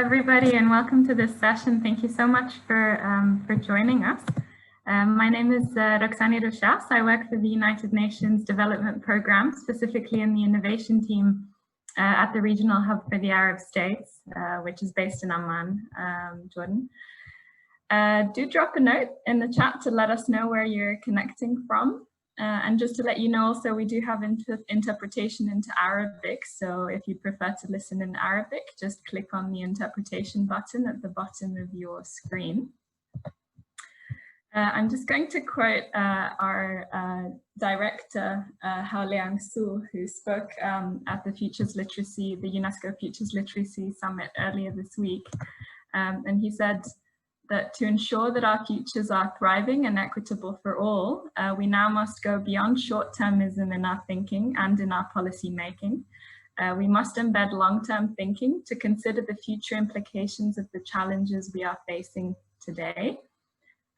everybody, and welcome to this session. Thank you so much for joining us. My name is Roxani Rochas. I work for the United Nations Development Programme, specifically in the innovation team at the Regional Hub for the Arab States, which is based in Amman, Jordan. Do drop a note in the chat to let us know where you're connecting from. And just to let you know also, we do have interpretation into Arabic. So if you prefer to listen in Arabic, just click on the interpretation button at the bottom of your screen. I'm just going to quote our director, Hao Liang Su, who spoke at the UNESCO Futures Literacy Summit earlier this week. And he said that to ensure that our futures are thriving and equitable for all, we now must go beyond short-termism in our thinking and in our policy making. We must embed long-term thinking to consider the future implications of the challenges we are facing today.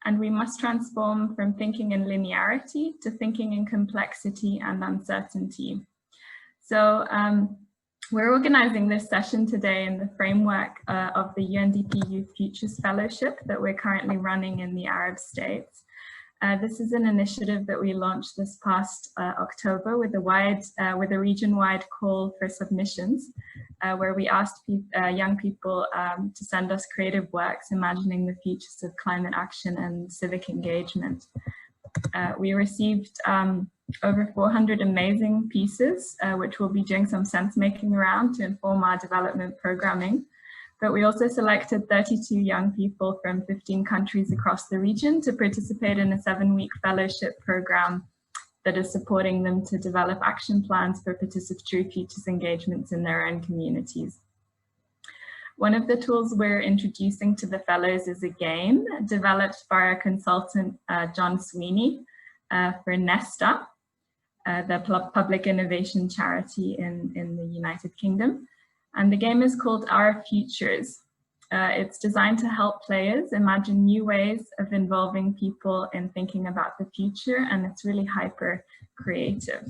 And we must transform from thinking in linearity to thinking in complexity and uncertainty. So we're organizing this session today in the framework of the UNDP Youth Futures Fellowship that we're currently running in the Arab States. This is an initiative that we launched this past October with a region-wide call for submissions, where we asked young people to send us creative works imagining the futures of climate action and civic engagement. We received over 400 amazing pieces, which we'll be doing some sense making around to inform our development programming. But we also selected 32 young people from 15 countries across the region to participate in a 7-week fellowship program that is supporting them to develop action plans for participatory futures engagements in their own communities. One of the tools we're introducing to the fellows is a game developed by our consultant, John Sweeney, for Nesta, the public innovation charity in the United Kingdom. And the game is called Our Futures. It's designed to help players imagine new ways of involving people in thinking about the future, and it's really hyper creative.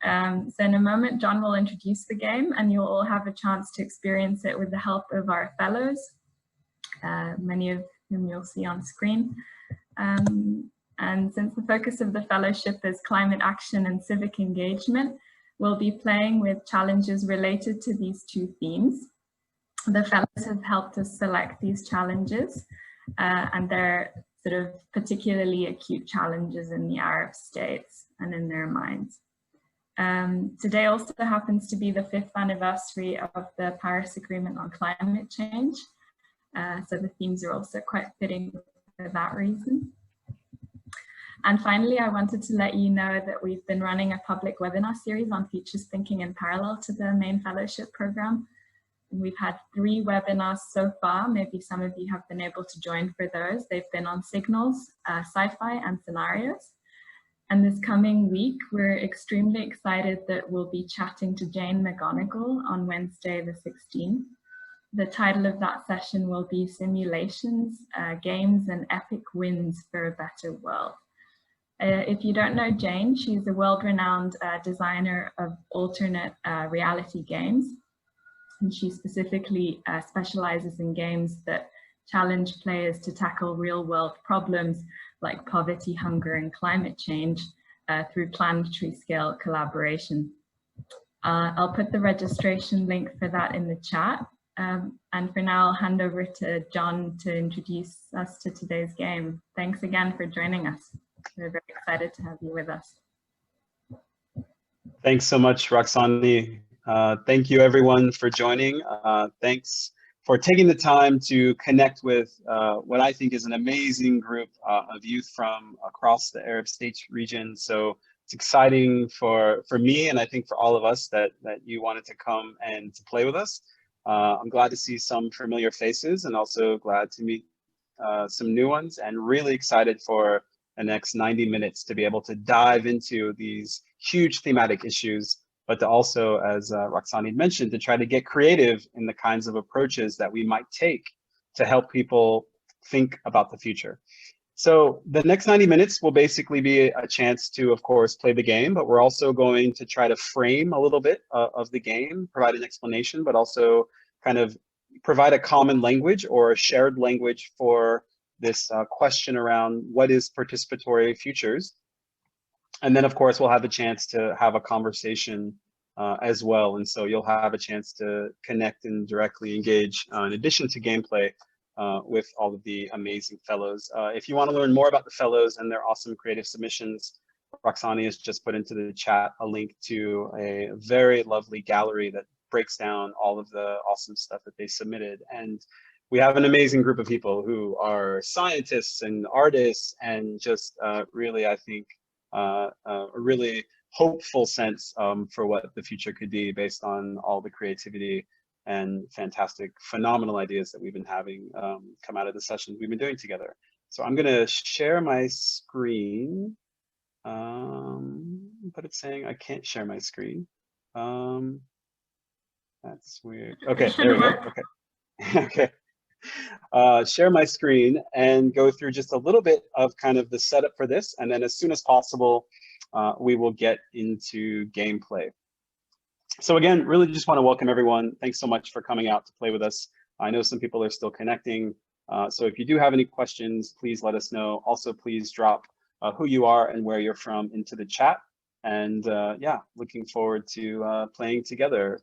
So in a moment, John will introduce the game and you'll all have a chance to experience it with the help of our fellows, many of whom you'll see on screen. And since the focus of the fellowship is climate action and civic engagement, we'll be playing with challenges related to these two themes. The fellows have helped us select these challenges, and they're sort of particularly acute challenges in the Arab states and in their minds. Today also happens to be the 5th anniversary of the Paris Agreement on climate change. So the themes are also quite fitting for that reason. And finally, I wanted to let you know that we've been running a public webinar series on futures thinking in parallel to the main fellowship program. We've had 3 webinars so far. Maybe some of you have been able to join for those. They've been on signals, sci-fi and scenarios. And this coming week, we're extremely excited that we'll be chatting to Jane McGonigal on Wednesday the 16th. The title of that session will be Simulations, Games and Epic Wins for a Better World. If you don't know Jane, she's a world-renowned designer of alternate reality games. And she specifically specializes in games that challenge players to tackle real-world problems like poverty, hunger, and climate change through planetary scale collaboration. I'll put the registration link for that in the chat. And for now, I'll hand over to John to introduce us to today's game. Thanks again for joining us. We're very excited to have you with us. Thanks so much, Roxani. Thank you everyone for joining. Thanks for taking the time to connect with what I think is an amazing group of youth from across the Arab States region. So it's exciting for me, and I think for all of us that you wanted to come and to play with us. I'm glad to see some familiar faces and also glad to meet some new ones, and really excited for the next 90 minutes to be able to dive into these huge thematic issues, but to also, as Roxani mentioned, to try to get creative in the kinds of approaches that we might take to help people think about the future. So the next 90 minutes will basically be a chance to, of course, play the game, but we're also going to try to frame a little bit of the game, provide an explanation, but also kind of provide a common language or a shared language for this question around what is participatory futures. And then, of course, we'll have a chance to have a conversation as well. And so you'll have a chance to connect and directly engage in addition to gameplay with all of the amazing fellows. If you want to learn more about the fellows and their awesome creative submissions, Roxani has just put into the chat a link to a very lovely gallery that breaks down all of the awesome stuff that they submitted. And we have an amazing group of people who are scientists and artists and just really, I think, a really hopeful sense for what the future could be based on all the creativity and fantastic, phenomenal ideas that we've been having come out of the sessions we've been doing together. So I'm going to share my screen, but it's saying I can't share my screen. That's weird. Okay, there we go. Okay. Okay. Share my screen and go through just a little bit of kind of the setup for this. And then as soon as possible, we will get into gameplay. So again, really just want to welcome everyone. Thanks so much for coming out to play with us. I know some people are still connecting. So if you do have any questions, please let us know. Also, please drop who you are and where you're from into the chat. And yeah, looking forward to playing together.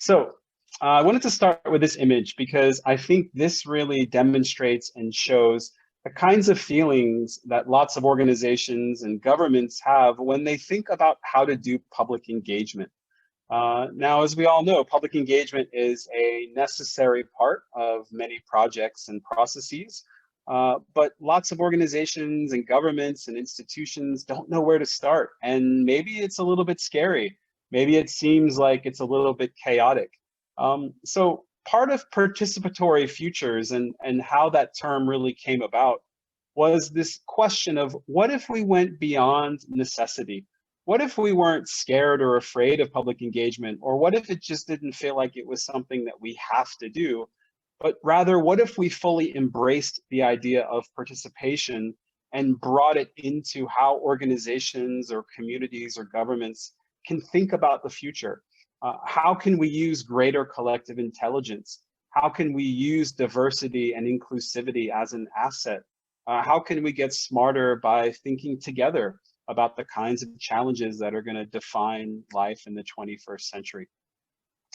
So I wanted to start with this image because I think this really demonstrates and shows the kinds of feelings that lots of organizations and governments have when they think about how to do public engagement. Now, as we all know, public engagement is a necessary part of many projects and processes, but lots of organizations and governments and institutions don't know where to start. And maybe it's a little bit scary. Maybe it seems like it's a little bit chaotic. So part of participatory futures and how that term really came about was this question of what if we went beyond necessity? What if we weren't scared or afraid of public engagement? Or what if it just didn't feel like it was something that we have to do? But rather, what if we fully embraced the idea of participation and brought it into how organizations or communities or governments can think about the future? How can we use greater collective intelligence? How can we use diversity and inclusivity as an asset? How can we get smarter by thinking together about the kinds of challenges that are going to define life in the 21st century?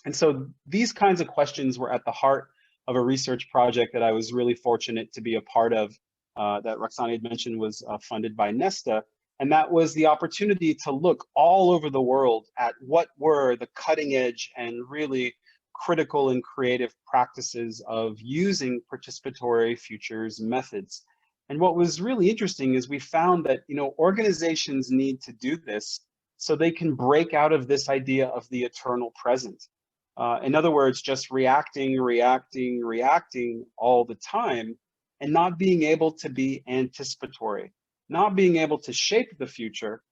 And so these kinds of questions were at the heart of a research project that I was really fortunate to be a part of, that Roxani had mentioned was funded by Nesta. And that was the opportunity to look all over the world at what were the cutting edge and really critical and creative practices of using participatory futures methods. And what was really interesting is we found that, organizations need to do this so they can break out of this idea of the eternal present. In other words, just reacting all the time and not being able to be anticipatory, not being able to shape the future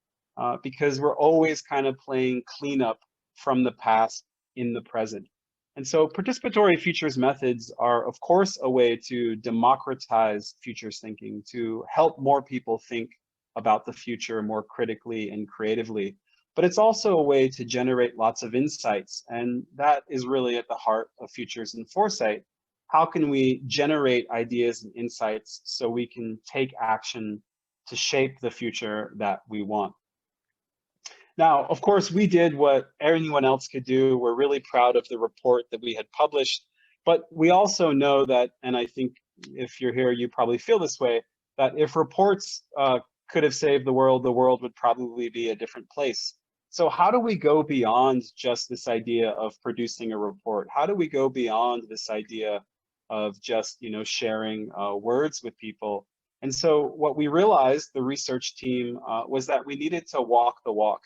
because we're always kind of playing cleanup from the past in the present. And so participatory futures methods are, of course, a way to democratize futures thinking, to help more people think about the future more critically and creatively. But it's also a way to generate lots of insights. And that is really at the heart of futures and foresight. How can we generate ideas and insights so we can take action to shape the future that we want? Now, of course, we did what anyone else could do. We're really proud of the report that we had published, but we also know that, and I think if you're here, you probably feel this way, that if reports could have saved the world would probably be a different place. So how do we go beyond just this idea of producing a report? How do we go beyond this idea of just, sharing words with people? And so what we realized, the research team, was that we needed to walk the walk.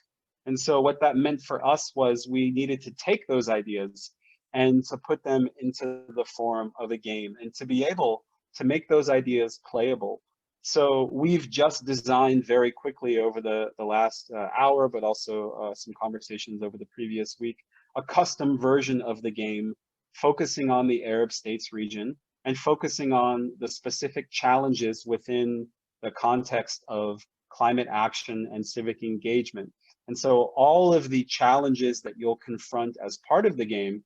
And so what that meant for us was we needed to take those ideas and to put them into the form of a game and to be able to make those ideas playable. So we've just designed very quickly over the last hour, but also some conversations over the previous week, a custom version of the game focusing on the Arab States region and focusing on the specific challenges within the context of climate action and civic engagement. And so all of the challenges that you'll confront as part of the game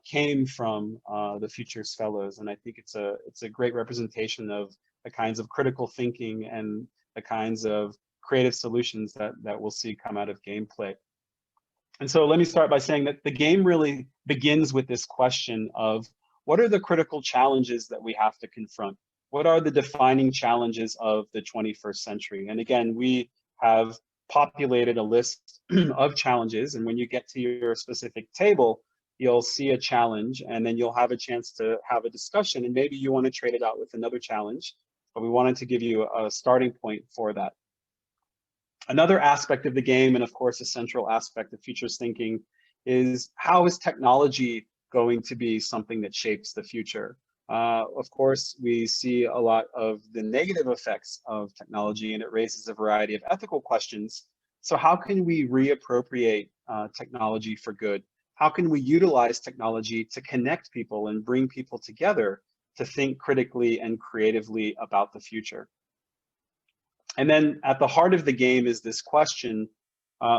came from the Futures Fellows. And I think it's a great representation of the kinds of critical thinking and the kinds of creative solutions that we'll see come out of gameplay. And so let me start by saying that the game really begins with this question of what are the critical challenges that we have to confront? What are the defining challenges of the 21st century? And again, we have populated a list of challenges, and when you get to your specific table, you'll see a challenge, and then you'll have a chance to have a discussion, and maybe you want to trade it out with another challenge, but we wanted to give you a starting point for that. Another aspect of the game, and of course a central aspect of futures thinking, is how is technology going to be something that shapes the future? Of course, we see a lot of the negative effects of technology, and it raises a variety of ethical questions. So how can we reappropriate technology for good? How can we utilize technology to connect people and bring people together to think critically and creatively about the future? And then at the heart of the game is this question,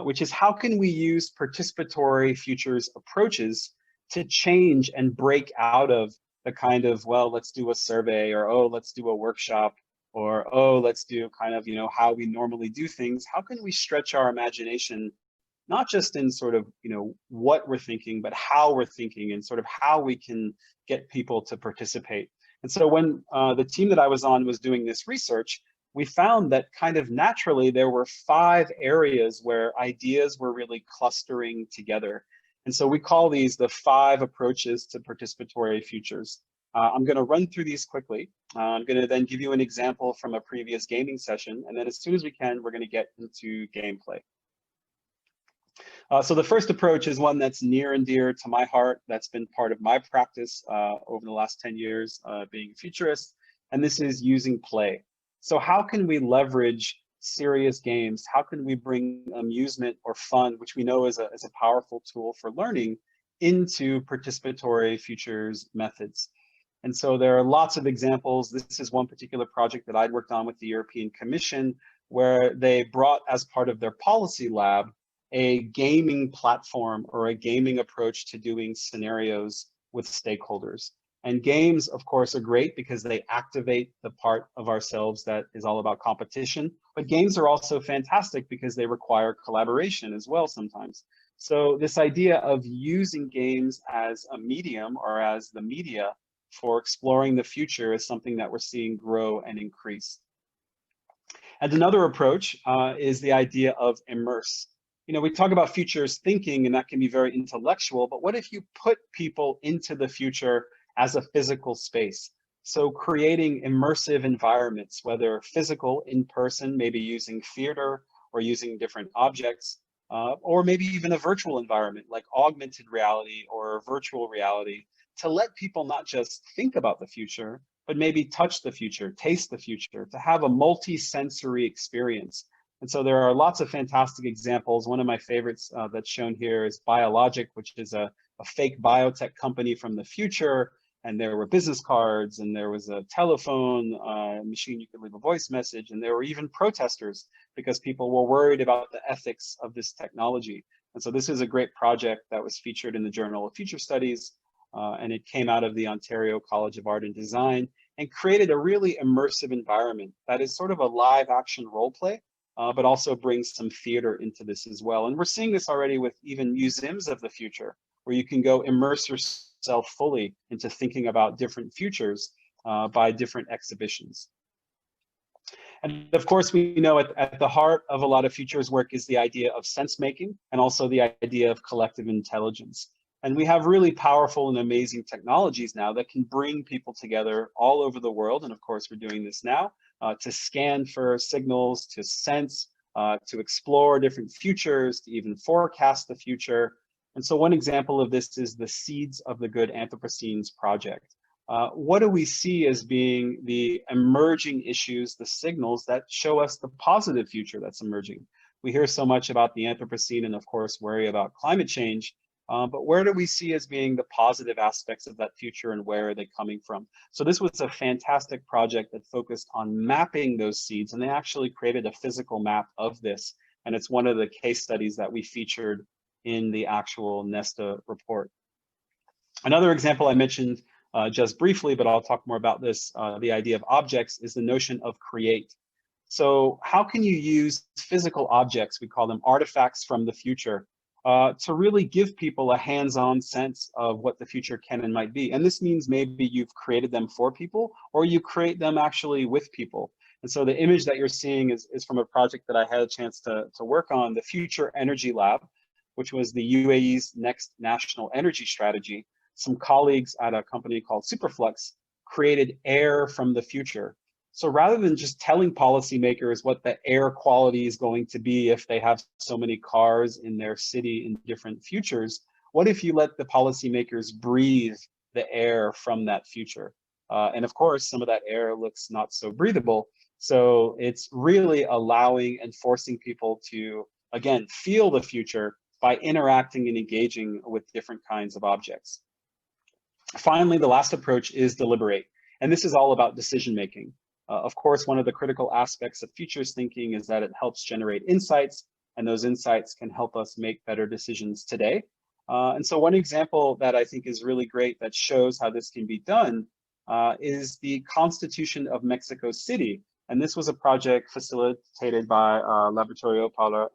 which is how can we use participatory futures approaches to change and break out of the kind of, well, let's do a survey, or, oh, let's do a workshop, or, oh, let's do kind of, how we normally do things. How can we stretch our imagination, not just in sort of, what we're thinking, but how we're thinking and sort of how we can get people to participate? And so when the team that I was on was doing this research, we found that kind of naturally there were 5 areas where ideas were really clustering together. And so we call these the 5 approaches to participatory futures. I'm going to run through these quickly. I'm going to then give you an example from a previous gaming session. And then as soon as we can, we're going to get into gameplay. So the first approach is one that's near and dear to my heart. That's been part of my practice over the last 10 years being a futurist. And this is using play. So how can we leverage serious games? How can we bring amusement or fun, which we know is a powerful tool for learning, into participatory futures methods? And so there are lots of examples. This is one particular project that I'd worked on with the European Commission, where they brought as part of their policy lab a gaming platform or a gaming approach to doing scenarios with stakeholders. And games, of course, are great because they activate the part of ourselves that is all about competition. But games are also fantastic because they require collaboration as well sometimes. So this idea of using games as a medium or as the media for exploring the future is something that we're seeing grow and increase. And another approach is the idea of immerse. We talk about futures thinking, and that can be very intellectual, but what if you put people into the future as a physical space? So creating immersive environments, whether physical, in person, maybe using theater or using different objects, or maybe even a virtual environment like augmented reality or virtual reality, to let people not just think about the future, but maybe touch the future, taste the future, to have a multi-sensory experience. And so there are lots of fantastic examples. One of my favorites that's shown here is Biologic, which is a fake biotech company from the future. And there were business cards, and there was a telephone machine you could leave a voice message, and there were even protesters because people were worried about the ethics of this technology. And so this is a great project that was featured in the Journal of Future Studies, and it came out of the Ontario College of Art and Design and created a really immersive environment that is sort of a live action role play, but also brings some theater into this as well. And we're seeing this already with even museums of the future, where you can go immerse yourself fully into thinking about different futures by different exhibitions. And of course, we know at the heart of a lot of futures work is the idea of sense making and also the idea of collective intelligence. And we have really powerful and amazing technologies now that can bring people together all over the world. And of course, we're doing this now to scan for signals, to sense, to explore different futures, to even forecast the future. And so one example of this is the Seeds of the Good Anthropocenes project. What do we see as being the emerging issues, the signals that show us the positive future that's emerging? We hear so much about the Anthropocene and of course worry about climate change, but where do we see as being the positive aspects of that future and where are they coming from? So this was a fantastic project that focused on mapping those seeds, and they actually created a physical map of this. And it's one of the case studies that we featured in the actual Nesta report. Another example I mentioned just briefly, but I'll talk more about this, the idea of objects, is the notion of create. So how can you use physical objects, we call them artifacts from the future, to really give people a hands-on sense of what the future can and might be? And this means maybe you've created them for people, or you create them actually with people. And so the image that you're seeing is from a project that I had a chance to work on, the Future Energy Lab, which was the UAE's next national energy strategy. Some colleagues at a company called Superflux created air from the future. So rather than just telling policymakers what the air quality is going to be if they have so many cars in their city in different futures, what if you let the policymakers breathe the air from that future? And of course, some of that air looks not so breathable. So it's really allowing and forcing people to, again, feel the future by interacting and engaging with different kinds of objects. Finally, the last approach is deliberate. And this is all about decision making. Of course, one of the critical aspects of futures thinking is that it helps generate insights, and those insights can help us make better decisions today. And so one example that I think is really great that shows how this can be done is the Constitution of Mexico City. And this was a project facilitated by Laboratorio para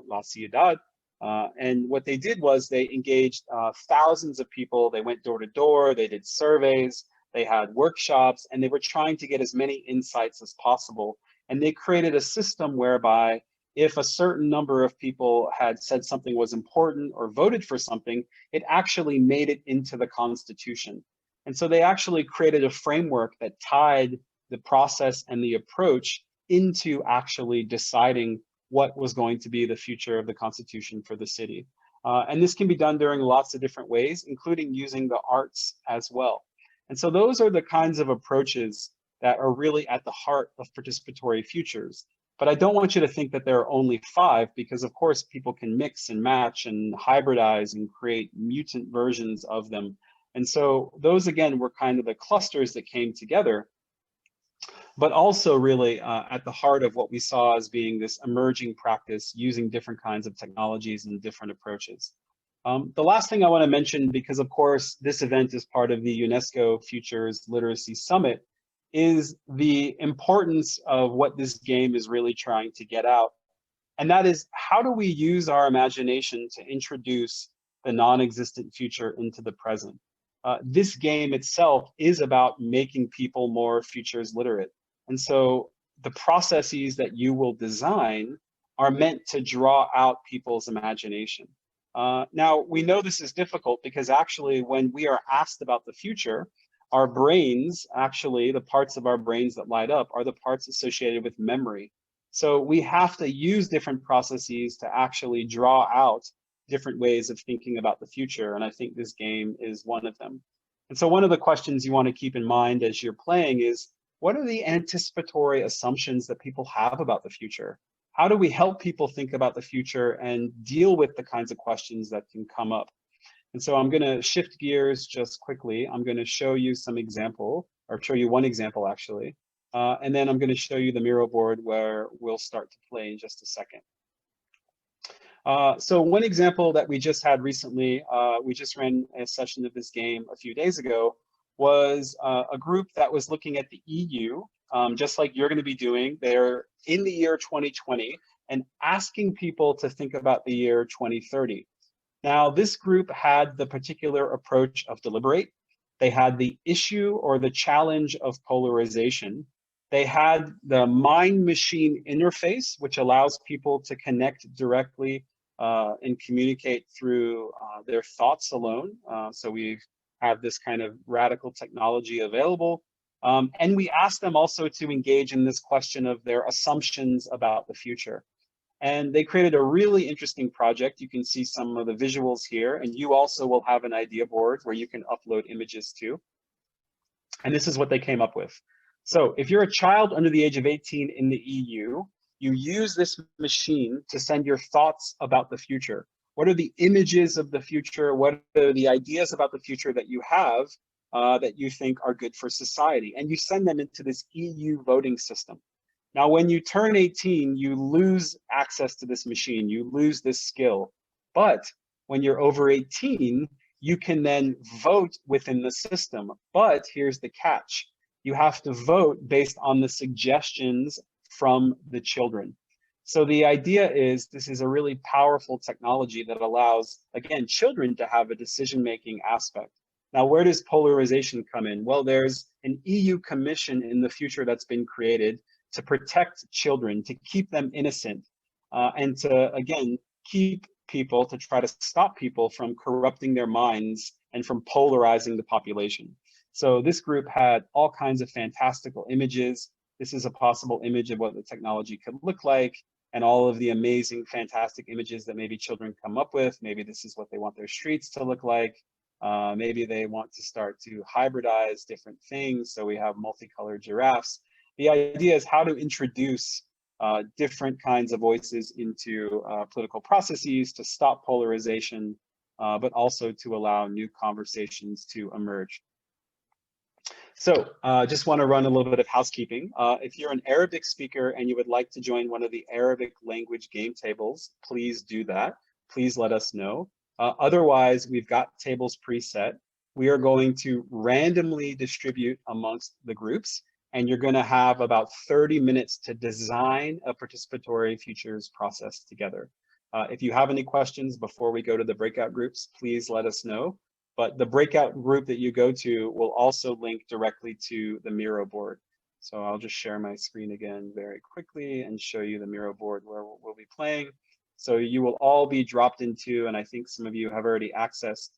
la Ciudad. And what they did was they engaged thousands of people. They went door to door, they did surveys, they had workshops, and they were trying to get as many insights as possible. And they created a system whereby if a certain number of people had said something was important or voted for something, it actually made it into the Constitution. And so they actually created a framework that tied the process and the approach into actually deciding what was going to be the future of the Constitution for the city. And this can be done during lots of different ways, including using the arts as well. And so those are the kinds of approaches that are really at the heart of participatory futures. But I don't want you to think that there are only 5, because of course people can mix and match and hybridize and create mutant versions of them. And so those, again, were kind of the clusters that came together, but also really at the heart of what we saw as being this emerging practice using different kinds of technologies and different approaches. The last thing I want to mention, because of course this event is part of the UNESCO Futures Literacy Summit, is the importance of what this game is really trying to get out. And that is, how do we use our imagination to introduce the non-existent future into the present? This game itself is about making people more futures literate. And so the processes that you will design are meant to draw out people's imagination. Now, we know this is difficult because actually when we are asked about the future, our brains, actually the parts of our brains that light up are the parts associated with memory. So we have to use different processes to actually draw out different ways of thinking about the future. And I think this game is one of them. And so one of the questions you want to keep in mind as you're playing is, what are the anticipatory assumptions that people have about the future? How do we help people think about the future and deal with the kinds of questions that can come up? And so I'm going to shift gears just quickly. I'm going to show you some example, or show you one example actually. And then I'm going to show you the Miro board where we'll start to play in just a second. So one example that we just had recently, we just ran a session of this game a few days ago, was a group that was looking at the EU, just like you're going to be doing. They're in the year 2020 and asking people to think about the year 2030. Now, this group had the particular approach of deliberate. They had the issue or the challenge of polarization. They had the mind-machine interface, which allows people to connect directly and communicate through their thoughts alone. So we have this kind of radical technology available. And we asked them also to engage in this question of their assumptions about the future. And they created a really interesting project. You can see some of the visuals here, and you also will have an idea board where you can upload images too. And this is what they came up with. So if you're a child under the age of 18 in the EU, you use this machine to send your thoughts about the future. What are the images of the future? What are the ideas about the future that you have that you think are good for society? And you send them into this EU voting system. Now, when you turn 18, you lose access to this machine, you lose this skill. But when you're over 18, you can then vote within the system. But here's the catch. You have to vote based on the suggestions from the children. So the idea is this is a really powerful technology that allows, again, children to have a decision-making aspect. Now, where does polarization come in? Well, there's an EU commission in the future that's been created to protect children, to keep them innocent, and to, again, keep people, to try to stop people from corrupting their minds and from polarizing the population. So this group had all kinds of fantastical images. This is a possible image of what the technology could look like, and all of the amazing, fantastic images that maybe children come up with. Maybe this is what they want their streets to look like. Maybe they want to start to hybridize different things. So we have multicolored giraffes. The idea is how to introduce different kinds of voices into political processes to stop polarization, but also to allow new conversations to emerge. So just want to run a little bit of housekeeping. If you're an Arabic speaker and you would like to join one of the Arabic language game tables, please do that. Please let us know. Otherwise, we've got tables preset. We are going to randomly distribute amongst the groups, and you're going to have about 30 minutes to design a participatory futures process together. If you have any questions before we go to the breakout groups, please let us know. But the breakout group that you go to will also link directly to the Miro board. So I'll just share my screen again very quickly and show you the Miro board where we'll be playing. So you will all be dropped into, and I think some of you have already accessed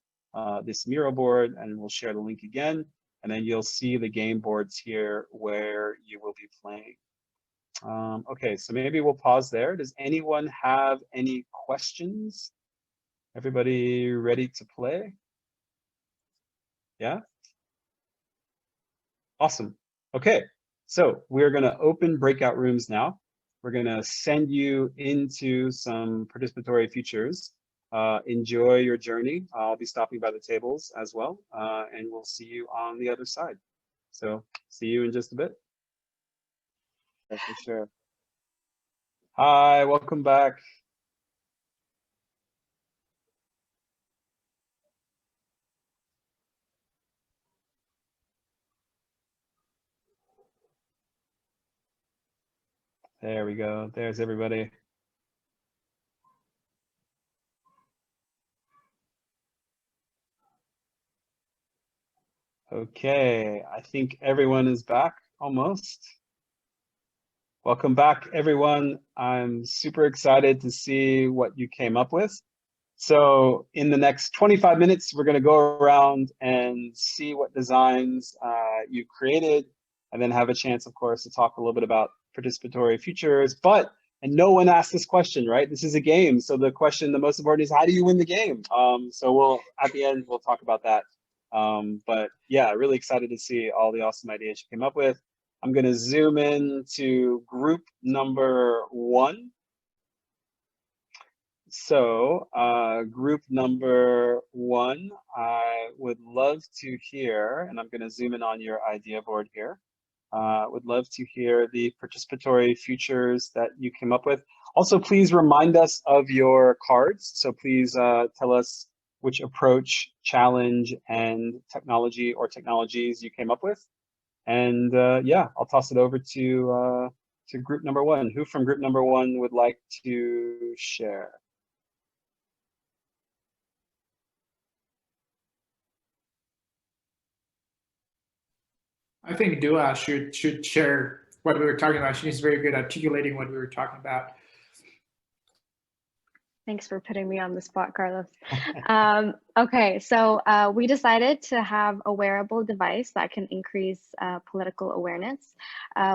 this Miro board, and we'll share the link again. And then you'll see the game boards here where you will be playing. Okay, so maybe we'll pause there. Does anyone have any questions? Everybody ready to play? Yeah? Awesome. Okay, so we're going to open breakout rooms now. We're going to send you into some participatory futures. Enjoy your journey. I'll be stopping by the tables as well, and we'll see you on the other side. So see you in just a bit. That's for sure. Hi, welcome back. There we go. There's everybody. Okay, I think everyone is back almost. Welcome back, everyone. I'm super excited to see what you came up with. So in the next 25 minutes, we're going to go around and see what designs you created, and then have a chance, of course, to talk a little bit about participatory futures. And no one asked this question, right? This is a game. So the question, the most important is, how do you win the game? So at the end, we'll talk about that. But yeah, really excited to see all the awesome ideas you came up with. I'm going to zoom in to group number 1. So group number 1, I would love to hear, and I'm going to zoom in on your idea board here. Would love to hear the participatory futures that you came up with. Also, please remind us of your cards. So please tell us which approach, challenge, and technology or technologies you came up with. And yeah, I'll toss it over to group number 1. Who from group number 1 would like to share? I think Dua should share what we were talking about. She's very good at articulating what we were talking about. Thanks for putting me on the spot, Carlos. Okay, so we decided to have a wearable device that can increase political awareness.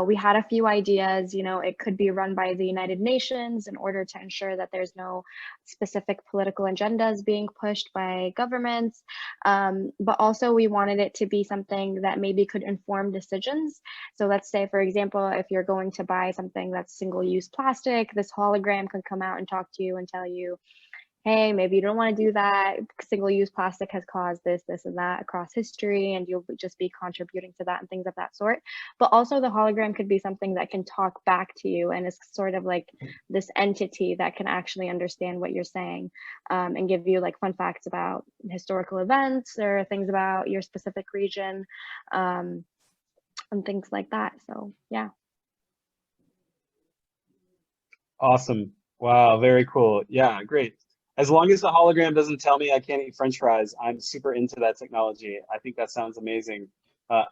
We had a few ideas. You know, it could be run by the United Nations in order to ensure that there's no specific political agendas being pushed by governments. But also we wanted it to be something that maybe could inform decisions. So let's say, for example, if you're going to buy something that's single-use plastic, this hologram could come out and talk to you and tell you, hey, maybe you don't want to do that. Single-use plastic has caused this, this, and that across history, and you'll just be contributing to that and things of that sort. But also the hologram could be something that can talk back to you and is sort of like this entity that can actually understand what you're saying, and give you like fun facts about historical events or things about your specific region, and things like that. So yeah. Awesome. Wow, very cool. Yeah, great. As long as the hologram doesn't tell me I can't eat French fries, I'm super into that technology. I think that sounds amazing.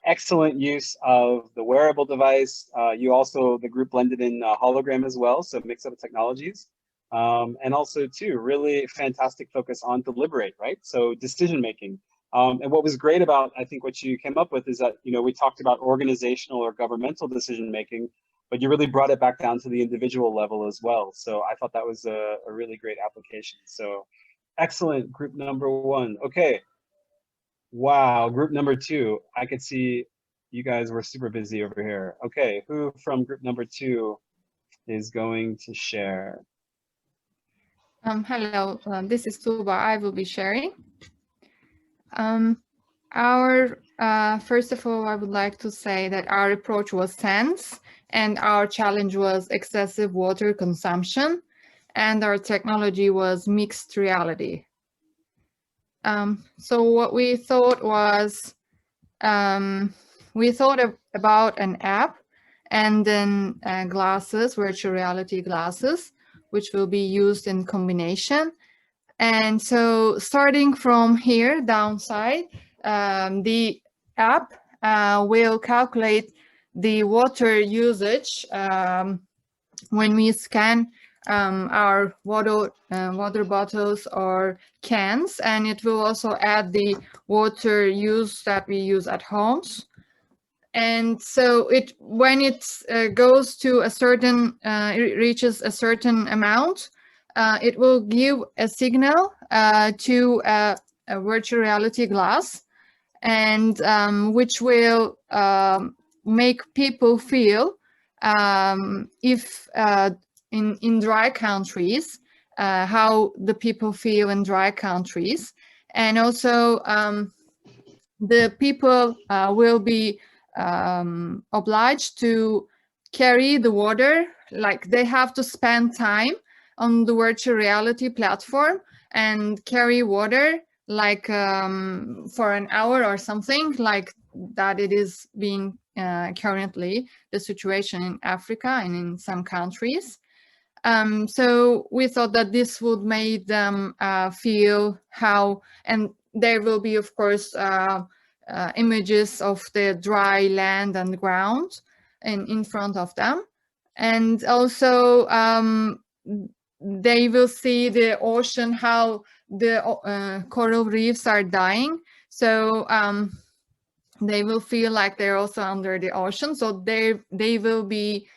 Excellent use of the wearable device. You also, the group blended in hologram as well, so mix up technologies. And also too, really fantastic focus on deliberate, right? So decision making. And what was great about, I think what you came up with is that, you know, we talked about organizational or governmental decision making, but you really brought it back down to the individual level as well. So I thought that was a really great application. So excellent, group number one. Okay. Wow, group number two. I could see you guys were super busy over here. Okay, who from group number two is going to share? Hello, this is Tuba. I will be sharing. First of all, I would like to say that our approach was SENSE, and our challenge was excessive water consumption, and our technology was mixed reality. So what we thought was, we thought about an app and then glasses, virtual reality glasses, which will be used in combination. And so starting from here, downside, the app will calculate the water usage when we scan our water bottles or cans, and it will also add the water use that we use at homes. And so when it goes to a certain, it reaches a certain amount, it will give a signal to a virtual reality glass, and which will make people feel if in dry countries, how the people feel in dry countries. And also the people will be obliged to carry the water, like they have to spend time on the virtual reality platform and carry water like for an hour or something like that. It is being currently the situation in Africa and in some countries. So we thought that this would make them feel how, and there will be of course images of the dry land and ground in front of them, and also they will see the ocean, how the coral reefs are dying. So they will feel like they're also under the ocean. So they will be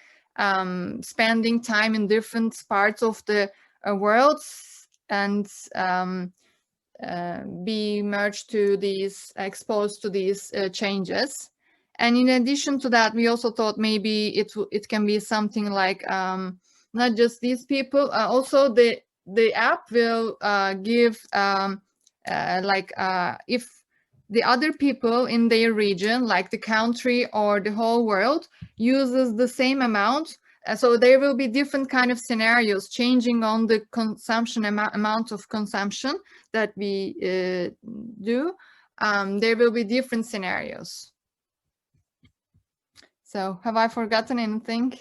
spending time in different parts of the world and be merged to these, exposed to these changes. And in addition to that, we also thought maybe it can be something like not just these people, also the app will give if the other people in their region, like the country or the whole world, uses the same amount. So there will be different kind of scenarios changing on the consumption amount of consumption that we do. There will be different scenarios. So have I forgotten anything?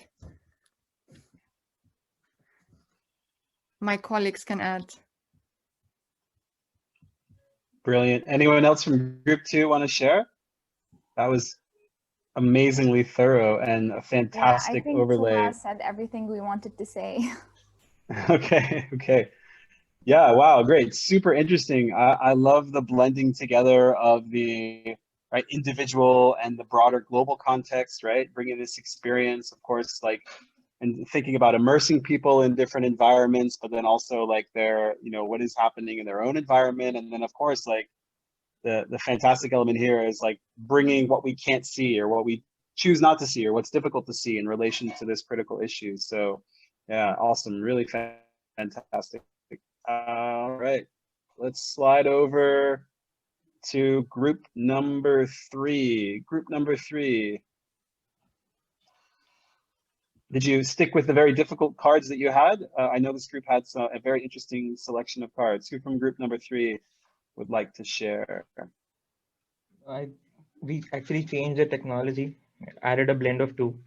My colleagues can add. Brilliant. Anyone else from group two want to share? That was amazingly thorough and a fantastic overlay. I think Tuba said everything we wanted to say. Okay. Yeah, wow, great. Super interesting. I love the blending together of the individual and the broader global context, right? Bringing this experience, of course, like, and thinking about immersing people in different environments, but then also like their, what is happening in their own environment. And then of course, like the fantastic element here is like bringing what we can't see or what we choose not to see or what's difficult to see in relation to this critical issue. So yeah, awesome, really fantastic. All right, let's slide over to group number 3. Group number 3. Did you stick with the very difficult cards that you had? I know this group had a very interesting selection of cards. Who from group number 3 would like to share? We actually changed the technology, added a blend of two.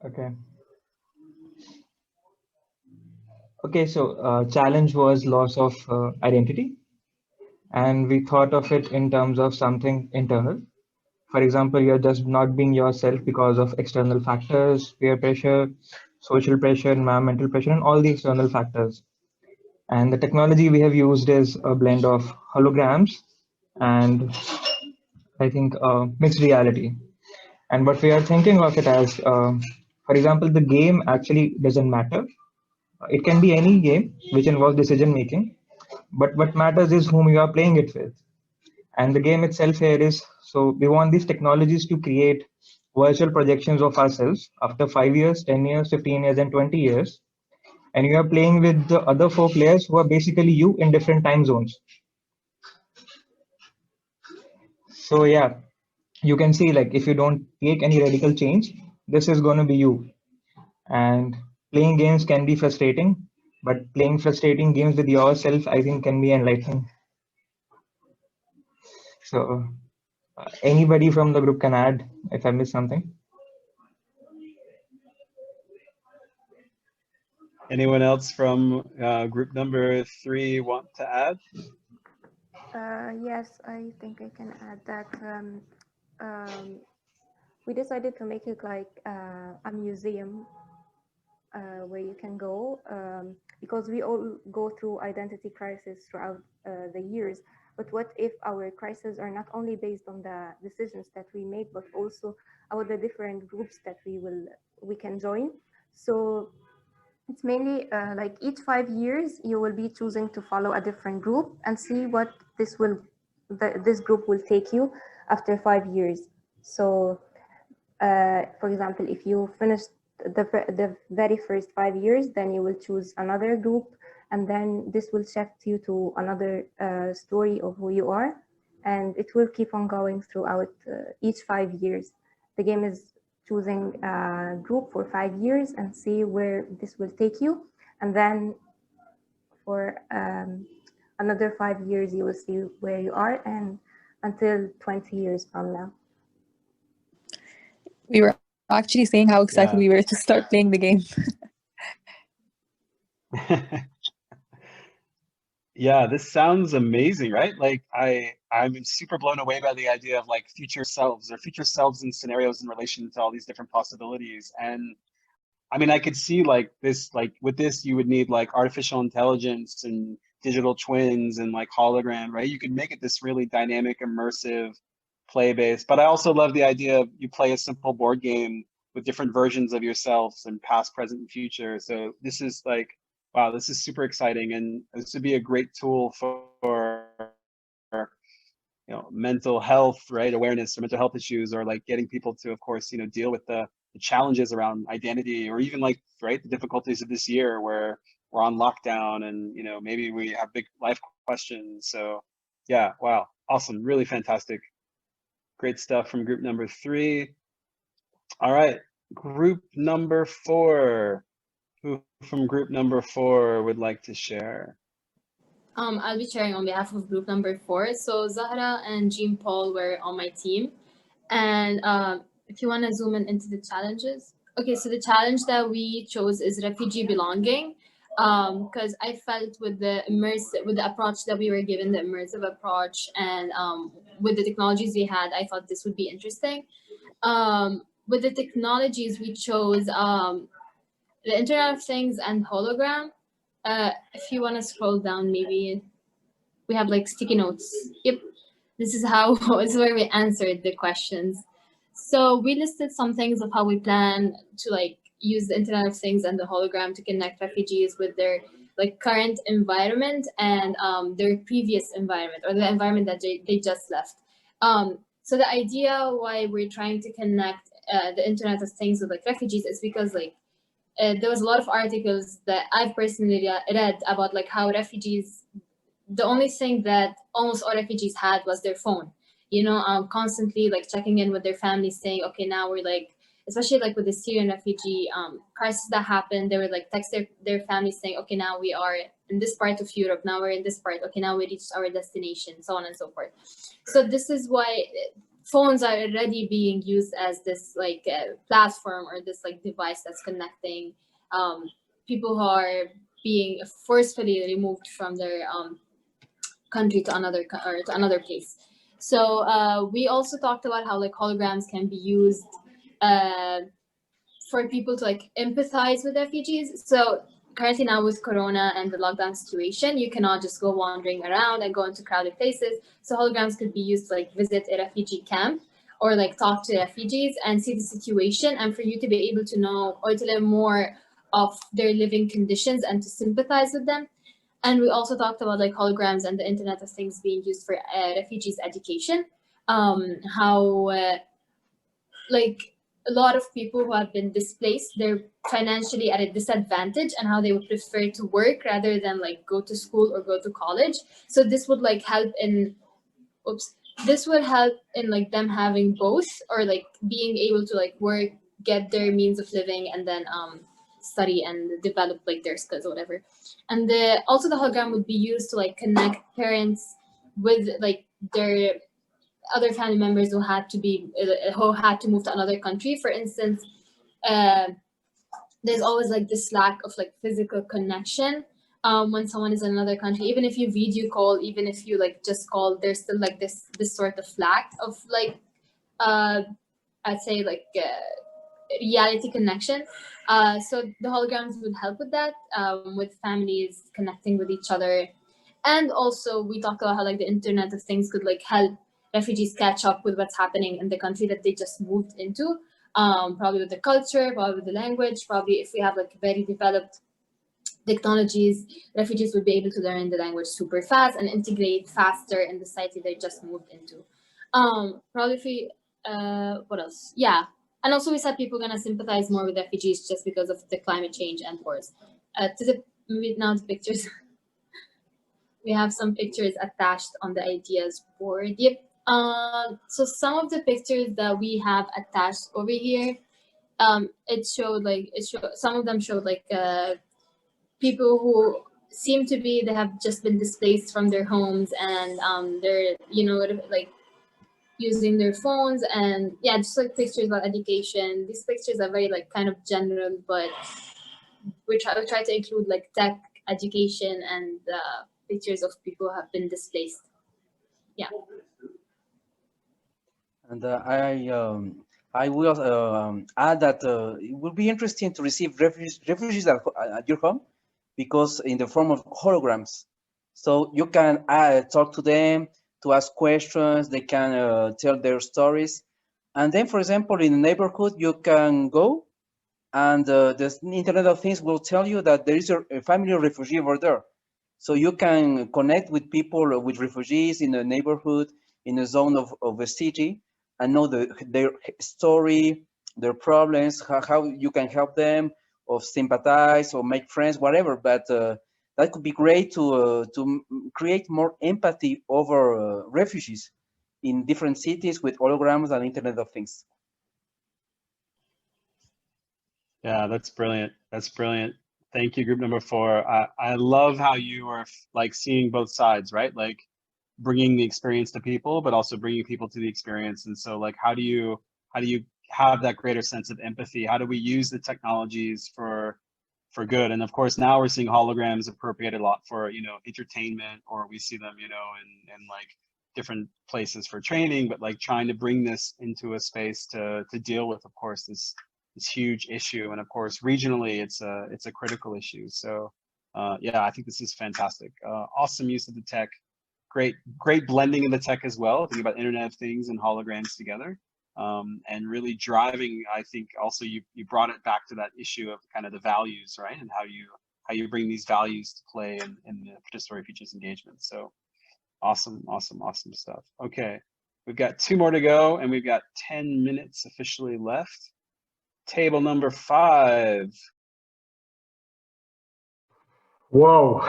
Okay. Okay, so challenge was loss of identity. And we thought of it in terms of something internal. For example, you're just not being yourself because of external factors, peer pressure, social pressure, environmental pressure, and all the external factors. And the technology we have used is a blend of holograms and I think mixed reality. And what we are thinking of it as, for example, the game actually doesn't matter. It can be any game which involves decision making, but what matters is whom you are playing it with. And the game itself here is, so we want these technologies to create virtual projections of ourselves after 5 years, 10 years, 15 years, and 20 years. And you are playing with the other 4 players who are basically you in different time zones. So yeah, you can see like if you don't take any radical change, this is going to be you. And playing games can be frustrating, but playing frustrating games with yourself, I think, can be enlightening. So anybody from the group can add if I missed something. Anyone else from group number 3 want to add? Yes, I think I can add that we decided to make it like a museum where you can go because we all go through identity crisis throughout the years. But what if our crises are not only based on the decisions that we make, but also about the different groups that we can join? So it's mainly like each 5 years you will be choosing to follow a different group and see what this group will take you after 5 years. So for example, if you finish the very first 5 years, then you will choose another group, and then this will shift you to another story of who you are, and it will keep on going throughout each 5 years. The game is choosing a group for 5 years and see where this will take you, and then for another 5 years you will see where you are, and until 20 years from now. We were actually saying how excited we were to start playing the game. Yeah, this sounds amazing, right? Like I'm super blown away by the idea of like future selves in scenarios in relation to all these different possibilities. And I mean, I could see like this, like with this, you would need like artificial intelligence and digital twins and like hologram, right? You could make it this really dynamic, immersive, play-based. But I also love the idea of you play a simple board game with different versions of yourselves and past, present, and future. So this is like, wow, this is super exciting, and this would be a great tool for mental health, right? Awareness or mental health issues, or like getting people to, of course, deal with the challenges around identity, or even like, right, the difficulties of this year where we're on lockdown and maybe we have big life questions. So yeah, wow, awesome, really fantastic, great stuff from group number 3. All right, group number 4. Who from group number 4 would like to share? I'll be sharing on behalf of group number 4. So Zahra and Jean Paul were on my team. And if you want to zoom in into the challenges. Okay, so the challenge that we chose is refugee belonging. Because I felt with the approach that we were given, the immersive approach, and with the technologies we had, I thought this would be interesting. With the technologies we chose, the Internet of Things and hologram. If you want to scroll down, maybe we have like sticky notes. Yep, this is where we answered the questions. So we listed some things of how we plan to like use the Internet of Things and the hologram to connect refugees with their like current environment and their previous environment, or the environment that they just left. So the idea why we're trying to connect the Internet of Things with like refugees is because like there was a lot of articles that I've personally read about like how refugees, the only thing that almost all refugees had was their phone, you know, constantly like checking in with their families saying, okay, now we're like, especially like with the Syrian refugee crisis that happened, they would like text their families saying, okay, now we are in this part of Europe, now we're in this part, okay, now we reached our destination, so on and so forth. So this is why phones are already being used as this like platform or this like device that's connecting people who are being forcefully removed from their country to another place. So we also talked about how like holograms can be used for people to like empathize with refugees. So currently now with Corona and the lockdown situation, you cannot just go wandering around and go into crowded places. So holograms could be used to like visit a refugee camp or like talk to refugees and see the situation, and for you to be able to know or to learn more of their living conditions and to sympathize with them. And we also talked about like holograms and the Internet of Things being used for refugees' education. How like a lot of people who have been displaced, they're financially at a disadvantage, and how they would prefer to work rather than like go to school or go to college. So this would like help in, this would help in like them having both, or like being able to like work, get their means of living, and then study and develop like their skills or whatever. And also the hologram would be used to like connect parents with like their other family members who had to move to another country. For instance, there's always like this lack of like physical connection when someone is in another country. Even if you video call, even if you like just call, there's still like this sort of lack of like I'd say like reality connection. So the holograms would help with that, with families connecting with each other. And also we talked about how like the Internet of Things could like help refugees catch up with what's happening in the country that they just moved into, probably with the culture, probably with the language, probably if we have like very developed technologies, refugees would be able to learn the language super fast and integrate faster in the society they just moved into. Probably if we, what else? Yeah. And also we said people are gonna sympathize more with refugees just because of the climate change and wars. Now the pictures. We have some pictures attached on the ideas board. Yep. So some of the pictures that we have attached over here, some of them showed like people who seem to be, they have just been displaced from their homes, and they're, you know, like using their phones, and yeah, just like pictures about education. These pictures are very like kind of general, but we try to include like tech, education, and pictures of people who have been displaced. Yeah. And I will add that it will be interesting to receive refugees at your home, because in the form of holograms. So you can talk to them, to ask questions, they can tell their stories. And then, for example, in the neighborhood, you can go and the Internet of Things will tell you that there is a family of refugee over there. So you can connect with people, with refugees in the neighborhood, in a zone of a city, and know their story, their problems, how you can help them, or sympathize, or make friends, whatever. But that could be great to create more empathy over refugees in different cities with holograms and Internet of Things. Yeah, that's brilliant. That's brilliant. Thank you, group number 4. I love how you are like seeing both sides, right? Like bringing the experience to people, but also bringing people to the experience. And so like, how do you have that greater sense of empathy? How do we use the technologies for good? And of course, now we're seeing holograms appropriated a lot for, you know, entertainment, or we see them, you know, in like different places for training, but like trying to bring this into a space to deal with, of course, this huge issue. And of course, regionally, it's a critical issue. So yeah, I think this is fantastic. Awesome use of the tech. Great blending of the tech as well. Think about Internet of Things and holograms together. And really driving, I think also you brought it back to that issue of kind of the values, right? And how you bring these values to play in the participatory futures engagement. So awesome stuff. Okay, we've got 2 more to go, and we've got 10 minutes officially left. Table number 5. Wow.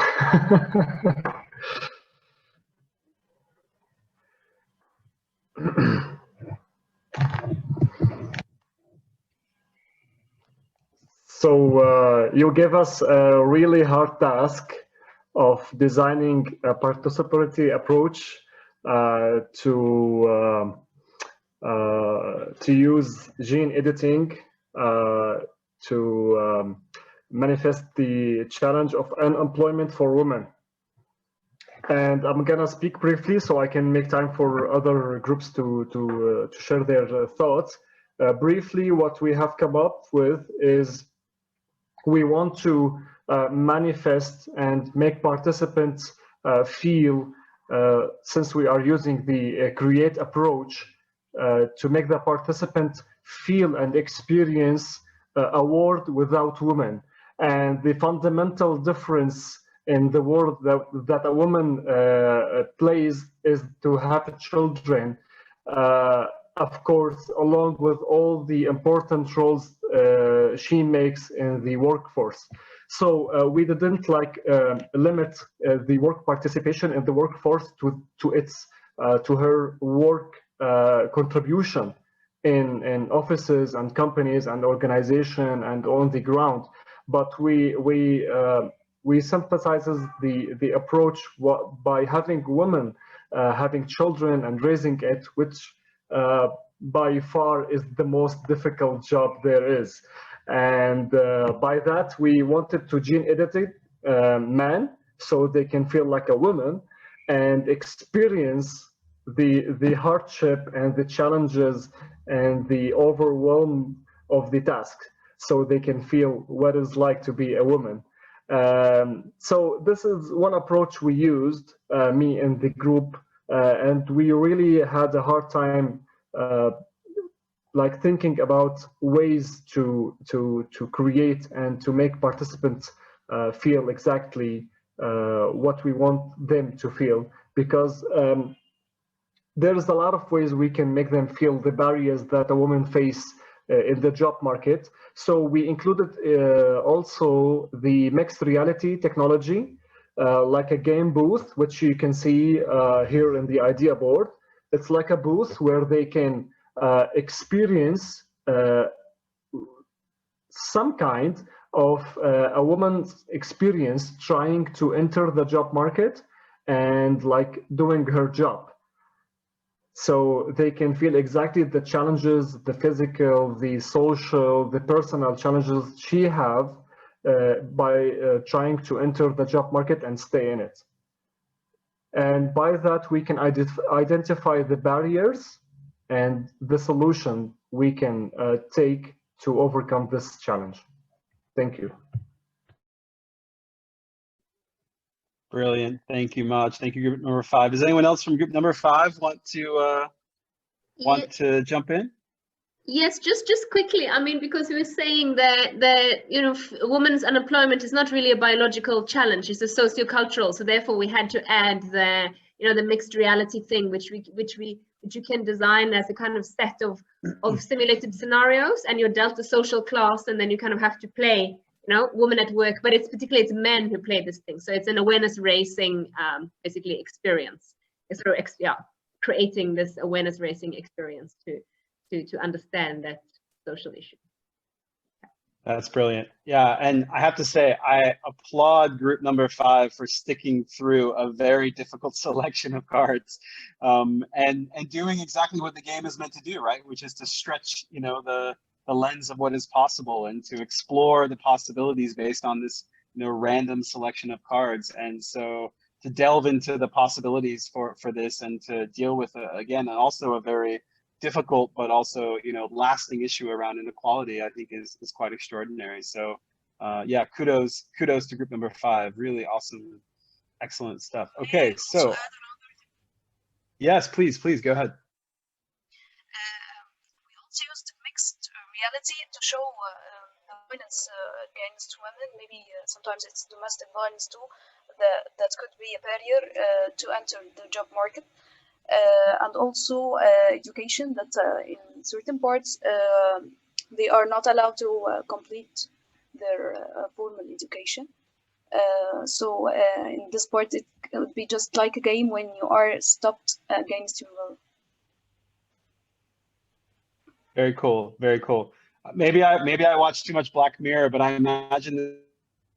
So you gave us a really hard task of designing a participatory approach to use gene editing to manifest the challenge of unemployment for women. And I'm gonna speak briefly so I can make time for other groups to share their thoughts. Briefly, what we have come up with is we want to manifest and make participants feel, since we are using the create approach, to make the participant feel and experience a world without women. And the fundamental difference in the world that a woman plays is to have children, of course, along with all the important roles she makes in the workforce. So we didn't limit the work participation in the workforce to her work contribution in offices and companies and organization and on the ground, but we synthesizes the approach by having women having children and raising it, which by far is the most difficult job there is. And by that, we wanted to gene edit men so they can feel like a woman and experience the hardship and the challenges and the overwhelm of the task, so they can feel what it's like to be a woman. So this is one approach we used, me and the group, and we really had a hard time thinking about ways to create and to make participants feel exactly what we want them to feel, because there's a lot of ways we can make them feel the barriers that a woman face in the job market. So we included also the mixed reality technology, like a game booth, which you can see here in the idea board. It's like a booth where they can experience some kind of a woman's experience trying to enter the job market and doing her job. So they can feel exactly the challenges, the physical, the social, the personal challenges she have by trying to enter the job market and stay in it. And by that, we can identify the barriers and the solution we can take to overcome this challenge. Thank you. Brilliant. Thank you, Maj. Thank you, group number 5. Does anyone else from group number 5 want to jump in? Yes, just quickly. I mean, because we were saying that women's unemployment is not really a biological challenge; it's a sociocultural. So therefore, we had to add the the mixed reality thing, which you can design as a kind of set of simulated scenarios, and you're dealt a social class, and then you kind of have to play women at work, but it's men who play this thing. So it's an awareness racing basically experience. It's sort of creating this awareness racing experience to understand that social issue. That's brilliant. Yeah, and I have to say, I applaud group number 5 for sticking through a very difficult selection of cards, and doing exactly what the game is meant to do, right? Which is to stretch, the lens of what is possible and to explore the possibilities based on this, random selection of cards. And so to delve into the possibilities for this and to deal with, again, and also a very difficult but also lasting issue around inequality, I think is quite extraordinary. So yeah, kudos to group number 5. Really awesome, excellent stuff. Okay, so yes, please go ahead. We also used mixed reality to show violence against women. Maybe sometimes it's domestic violence too, that could be a barrier to enter the job market. And also education, that in certain parts they are not allowed to complete their formal education. So in this part, it would be just like a game when you are stopped against your will. Very cool. Very cool. Maybe I watched too much Black Mirror, but I imagine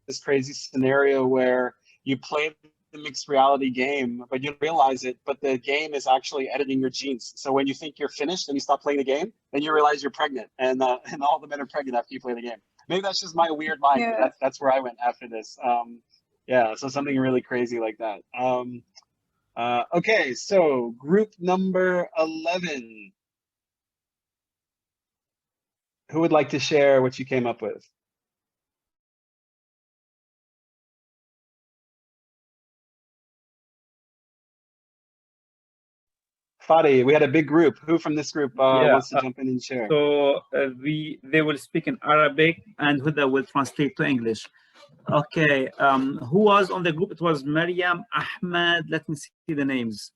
this crazy scenario where you play the mixed reality game, but you don't realize it, but the game is actually editing your genes. So when you think you're finished and you stop playing the game, then you realize you're pregnant, and all the men are pregnant after you play the game. Maybe that's just my weird mind, Yeah. but that's where I went after this. Yeah, so something really crazy like that. Okay, so group number 11. Who would like to share what you came up with? Fadi, we had a big group. Who from this group wants to jump in and share? So they will speak in Arabic and Huda will translate to English. Okay, who was on the group? It was Maryam, Ahmed. Let me see the names.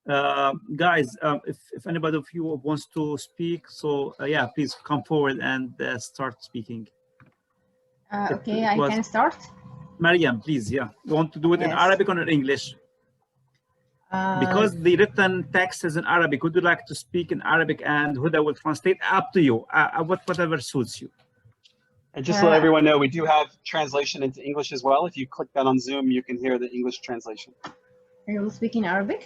Guys, if anybody of you wants to speak, so yeah, please come forward and start speaking. Okay, I can start. Maryam, please, yeah. You want to do it in Yes. Arabic or in English? Because the written text is in Arabic, would you like to speak in Arabic and Huda will translate? Up to you, whatever suits you. And just to let everyone know, we do have translation into English as well. If you click that on Zoom, you can hear the English translation. You will speak in Arabic?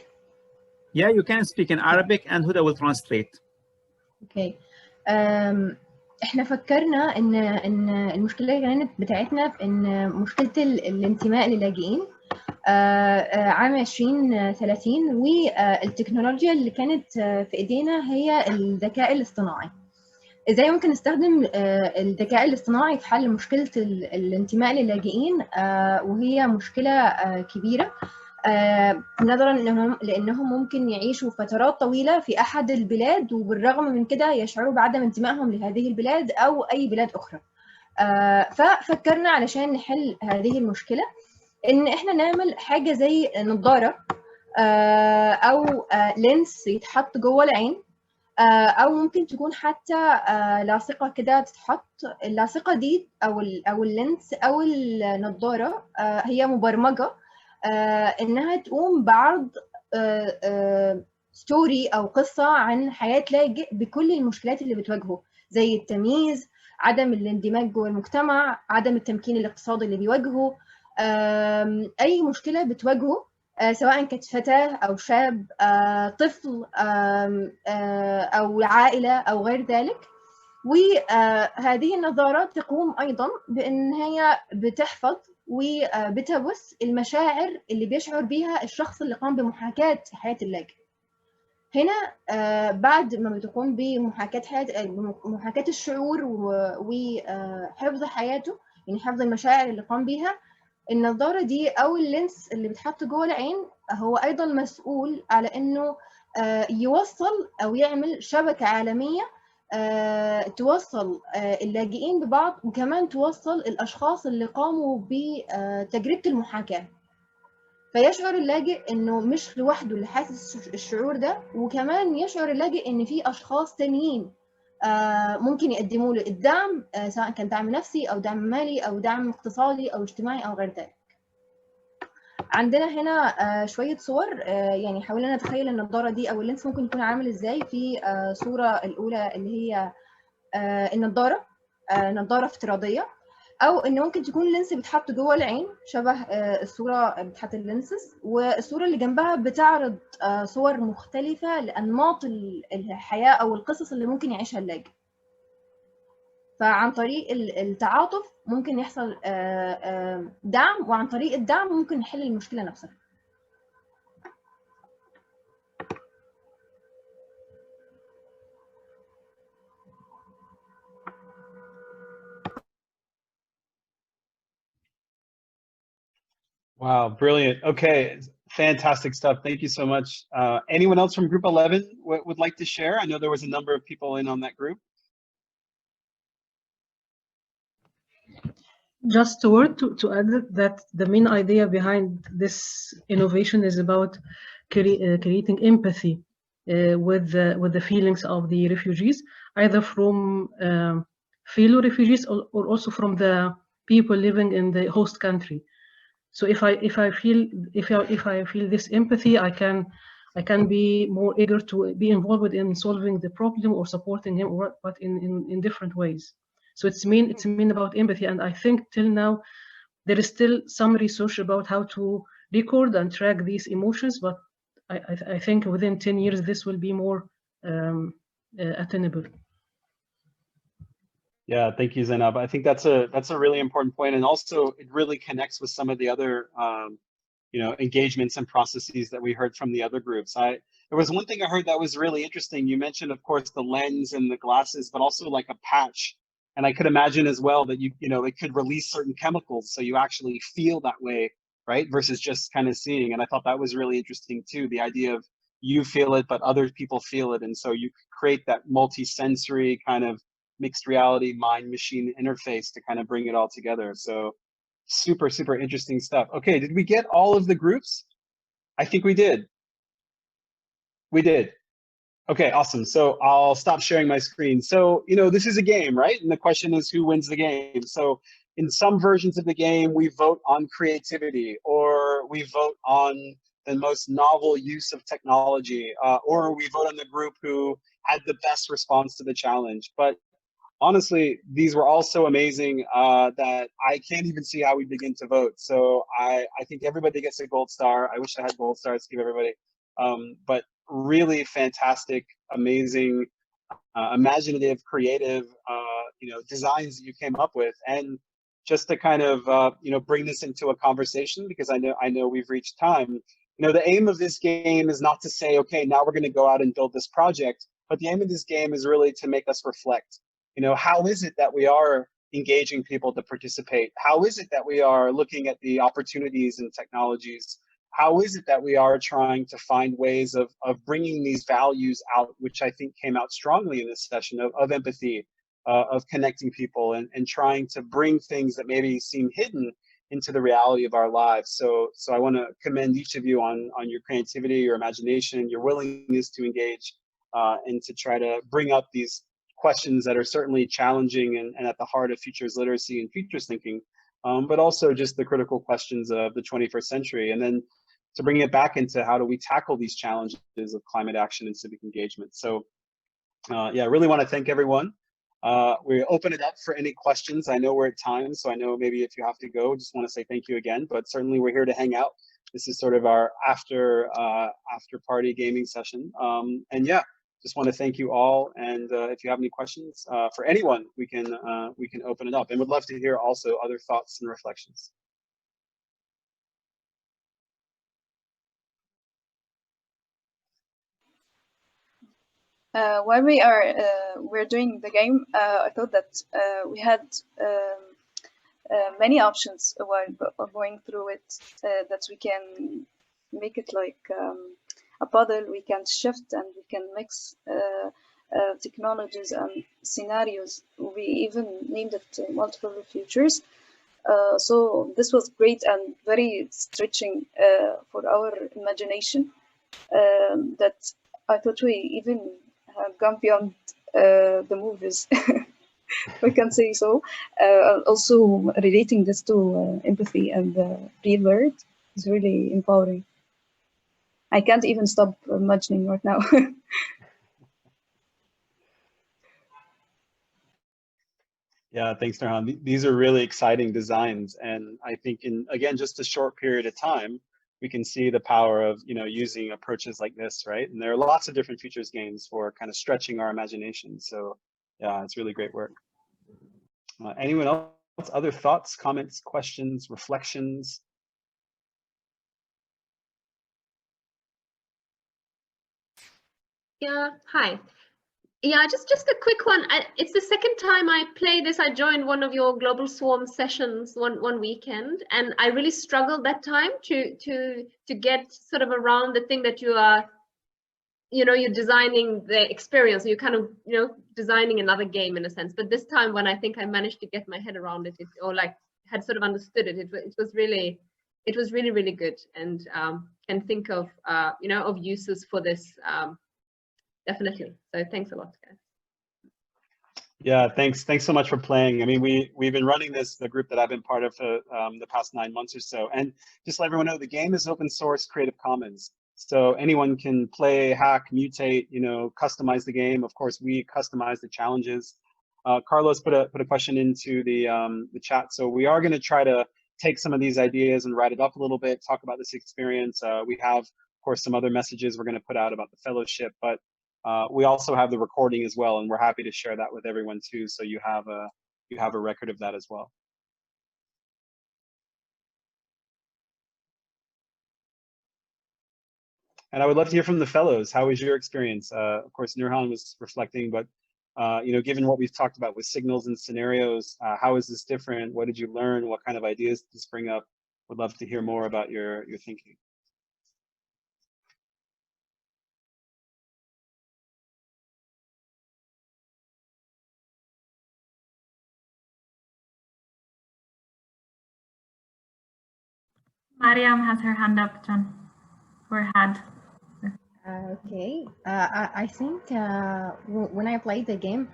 Yeah, you can speak in Arabic and Huda will translate. Okay. احنا فكرنا ان المشكله كانت بتاعتنا في ان مشكله الانتماء للاجئين عام 2030 والتكنولوجيا اللي كانت في ايدينا هي الذكاء الاصطناعي. ازاي ممكن نستخدم الذكاء الاصطناعي في حل مشكله الانتماء للاجئين وهي مشكله كبيره نظرا لانهم ممكن يعيشوا فترات طويله في احد البلاد وبالرغم من كده يشعروا بعدم انتمائهم لهذه البلاد او اي بلاد اخرى. ففكرنا علشان نحل هذه المشكله ان احنا نعمل حاجه زي نظاره او لينس يتحط جوه العين او ممكن تكون حتى لاصقه كده تتحط. اللاصقه دي او اللينس او النظاره هي مبرمجه انها تقوم بعرض ستوري او قصه عن حياه لاجئ بكل المشكلات اللي بتواجهه زي التمييز، عدم الاندماج جوه المجتمع، عدم التمكين الاقتصادي اللي بيواجهه، اي مشكله بتواجهه سواء كانت فتاه او شاب، طفل او عائله او غير ذلك. وهذه النظاره تقوم ايضا بان هي بتحفظ وبتبث المشاعر اللي بيشعر بيها الشخص اللي قام بمحاكاة حياة اللاجئ. هنا بعد ما بتقوم بمحاكاة الشعور وحفظ حياته، يعني حفظ المشاعر اللي قام بيها، النظارة دي أو اللينس اللي بتحط جوه العين هو أيضا مسؤول على إنه يوصل أو يعمل شبكة عالمية توصل اللاجئين ببعض وكمان توصل الأشخاص اللي قاموا بتجربة المحاكاة. فيشعر اللاجئ إنه مش لوحده اللي حاسس الشعور ده، وكمان يشعر اللاجئ إن في أشخاص تانيين ممكن يقدموا له الدعم سواء كان دعم نفسي أو دعم مالي أو دعم اقتصادي أو اجتماعي أو غير ذلك. عندنا هنا شوية صور، يعني حاولنا نتخيل النظارة دي أو اللينس ممكن يكون عامل إزاي. في صورة الأولى اللي هي النظارة، نظارة افتراضية، أو إن ممكن تكون لينس بتحط جوه العين شبه الصورة بتاعت اللينسز، والصورة اللي جنبها بتعرض صور مختلفة لأنماط الحياة أو القصص اللي ممكن يعيشها اللاجئ. فعن طريق التعاطف ممكن يحصل دعم، وعن طريق الدعم ممكن نحل المشكلة نفسها. Wow, brilliant. Okay, fantastic stuff. Thank you so much. Anyone else from group 11 would like to share? I know there was a number of people in on that group. Just a word to add that the main idea behind this innovation is about creating empathy with the feelings of the refugees, either from fellow refugees or also from the people living in the host country. So if I feel this empathy, I can be more eager to be involved in solving the problem or supporting him, but in different ways. So it's mean about empathy, and I think till now there is still some research about how to record and track these emotions, but I think within 10 years this will be more attainable. Yeah, thank you, Zainab. I think that's a really important point, and also it really connects with some of the other engagements and processes that we heard from the other groups. There was one thing I heard that was really interesting. You mentioned, of course, the lens and the glasses, but also like a patch. And I could imagine as well that it could release certain chemicals, so you actually feel that way, right? Versus just kind of seeing. And I thought that was really interesting too. The idea of you feel it, but other people feel it, and so you create that multi-sensory kind of mixed reality mind-machine interface to kind of bring it all together. So super, super interesting stuff. Okay, did we get all of the groups? I think we did. We did. Okay, awesome. So I'll stop sharing my screen. So, this is a game, right? And the question is, who wins the game? So in some versions of the game, we vote on creativity, or we vote on the most novel use of technology, or we vote on the group who had the best response to the challenge. But honestly, these were all so amazing that I can't even see how we begin to vote. So I think everybody gets a gold star. I wish I had gold stars to give everybody. But really fantastic, amazing, imaginative, creative, designs that you came up with. And just to kind of, bring this into a conversation, because I know we've reached time. The aim of this game is not to say, okay, now we're going to go out and build this project. But the aim of this game is really to make us reflect. How is it that we are engaging people to participate? How is it that we are looking at the opportunities and technologies? How is it that we are trying to find ways of bringing these values out, which I think came out strongly in this session, of empathy, of connecting people, and trying to bring things that maybe seem hidden into the reality of our lives. So I want to commend each of you on your creativity, your imagination, your willingness to engage, and to try to bring up these questions that are certainly challenging and at the heart of futures literacy and futures thinking, but also just the critical questions of the 21st century. And then to bring it back into how do we tackle these challenges of climate action and civic engagement. So yeah, I really want to thank everyone. We open it up for any questions. I know we're at time, so I know maybe if you have to go, just want to say thank you again, but certainly we're here to hang out. This is sort of our after party gaming session. And yeah, just want to thank you all, and if you have any questions for anyone, we can open it up, and would love to hear also other thoughts and reflections. While we're doing the game, I thought that we had many options while going through it, that we can make it like a puzzle. We can shift and we can mix technologies and scenarios. We even named it multiple futures. So this was great and very stretching for our imagination, that I thought we even have gone beyond the movies, if I can say so. Also relating this to empathy and the real world is really empowering. I can't even stop imagining right now. Yeah, thanks, Nurhan. These are really exciting designs, and I think in, again, just a short period of time, we can see the power of using approaches like this, right? And there are lots of different futures games for kind of stretching our imagination. So yeah, it's really great work. Anyone else? Other thoughts, comments, questions, reflections? Yeah, hi. Yeah, just a quick one. It's the second time I play this. I joined one of your Global Swarm sessions one weekend, and I really struggled that time to get sort of around the thing that you are, you're designing the experience. You're kind of, designing another game in a sense. But this time, when I think I managed to get my head around it, or like had sort of understood it, it was really really good, and can think of of uses for this. Definitely. So thanks a lot, guys. Yeah, thanks so much for playing. I mean, we've been running the group that I've been part of for the past 9 months or so. And just to let everyone know, the game is open source Creative Commons. So anyone can play, hack, mutate, customize the game. Of course, we customize the challenges. Carlos put a question into the chat. So we are going to try to take some of these ideas and write it up a little bit, talk about this experience. We have, of course, some other messages we're going to put out about the fellowship, but we also have the recording as well, and we're happy to share that with everyone too. So you have a record of that as well. And I would love to hear from the fellows. How was your experience? Of course, Nurhan was reflecting, but given what we've talked about with signals and scenarios, how is this different? What did you learn? What kind of ideas did this bring up? Would love to hear more about your thinking. Mariam has her hand up, John, or had. Okay, I think when I play the game,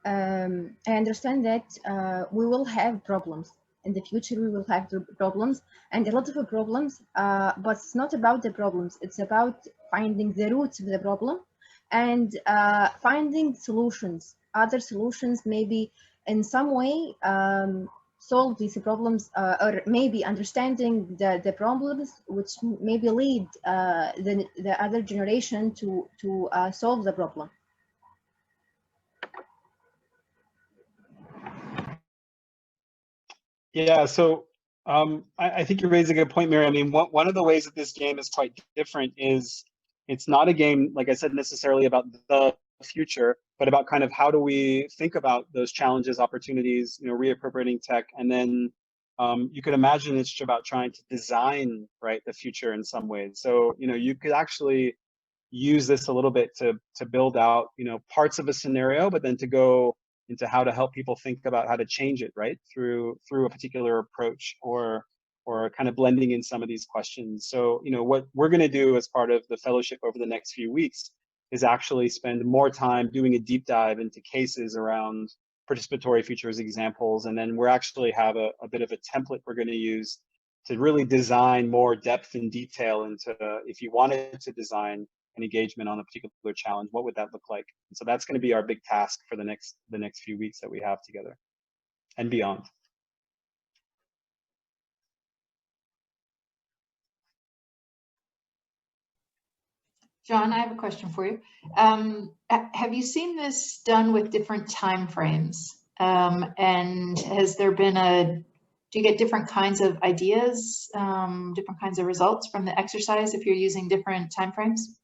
I understand that we will have problems. In the future, we will have problems and a lot of problems, but it's not about the problems. It's about finding the roots of the problem and finding solutions, other solutions, maybe in some way solve these problems, or maybe understanding the problems which maybe lead the other generation to solve the problem. Yeah, so I think you raise a good point, Mary. I mean, one of the ways that this game is quite different is it's not a game, like I said, necessarily about the future, but about kind of how do we think about those challenges, opportunities, reappropriating tech, and then you could imagine it's about trying to design, right, the future in some ways. So you could actually use this a little bit to build out parts of a scenario, but then to go into how to help people think about how to change it, right, through a particular approach or kind of blending in some of these questions. So what we're going to do as part of the fellowship over the next few weeks is actually spend more time doing a deep dive into cases around participatory futures examples, and then we're actually have a bit of a template we're going to use to really design more depth and detail into if you wanted to design an engagement on a particular challenge, what would that look like? And so that's going to be our big task for the next few weeks that we have together and beyond. John, I have a question for you. Have you seen this done with different time frames? And has there been do you get different kinds of ideas, different kinds of results from the exercise if you're using different time frames?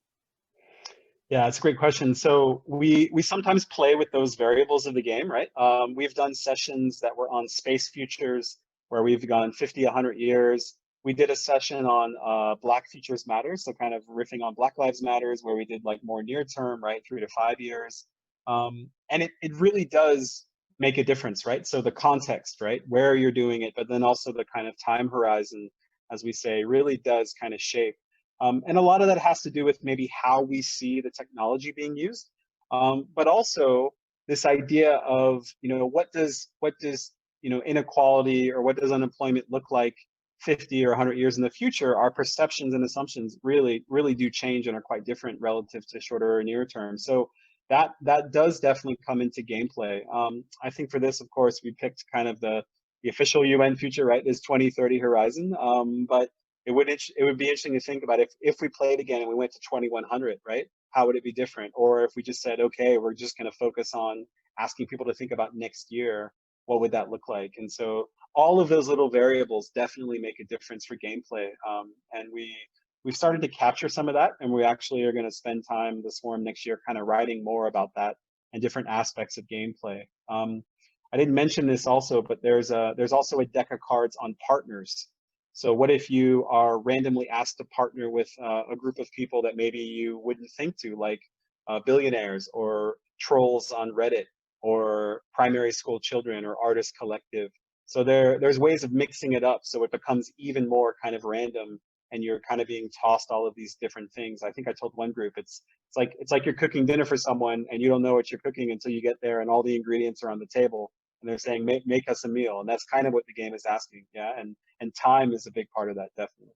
Yeah, it's a great question. So we sometimes play with those variables of the game, right? We've done sessions that were on space futures where we've gone 50, 100 years. We did a session on Black Futures Matter, so kind of riffing on Black Lives Matters, where we did like more near term, right, 3 to 5 years. And it really does make a difference, right? So the context, right, where you're doing it, but then also the kind of time horizon, as we say, really does kind of shape. And a lot of that has to do with maybe how we see the technology being used, but also this idea of what does inequality or what does unemployment look like 50 or 100 years in the future? Our perceptions and assumptions really do change and are quite different relative to shorter or near term. So that does definitely come into gameplay. I think for this, of course, we picked kind of the official UN future, right? This 2030 horizon, but it would be interesting to think about if we played again and we went to 2100, right? How would it be different? Or if we just said, okay, we're just going to focus on asking people to think about next year, what would that look like? And so all of those little variables definitely make a difference for gameplay. And we've started to capture some of that, and we actually are going to spend time this forum next year kind of writing more about that and different aspects of gameplay. I didn't mention this also, but there's also a deck of cards on partners. So what if you are randomly asked to partner with a group of people that maybe you wouldn't think to, like billionaires or trolls on Reddit or primary school children or artist collective. So there's ways of mixing it up so it becomes even more kind of random and you're kind of being tossed all of these different things. I think I told one group it's it's like you're cooking dinner for someone and you don't know what you're cooking until you get there and all the ingredients are on the table and they're saying, make us a meal. And that's kind of what the game is asking. Yeah. And time is a big part of that, definitely.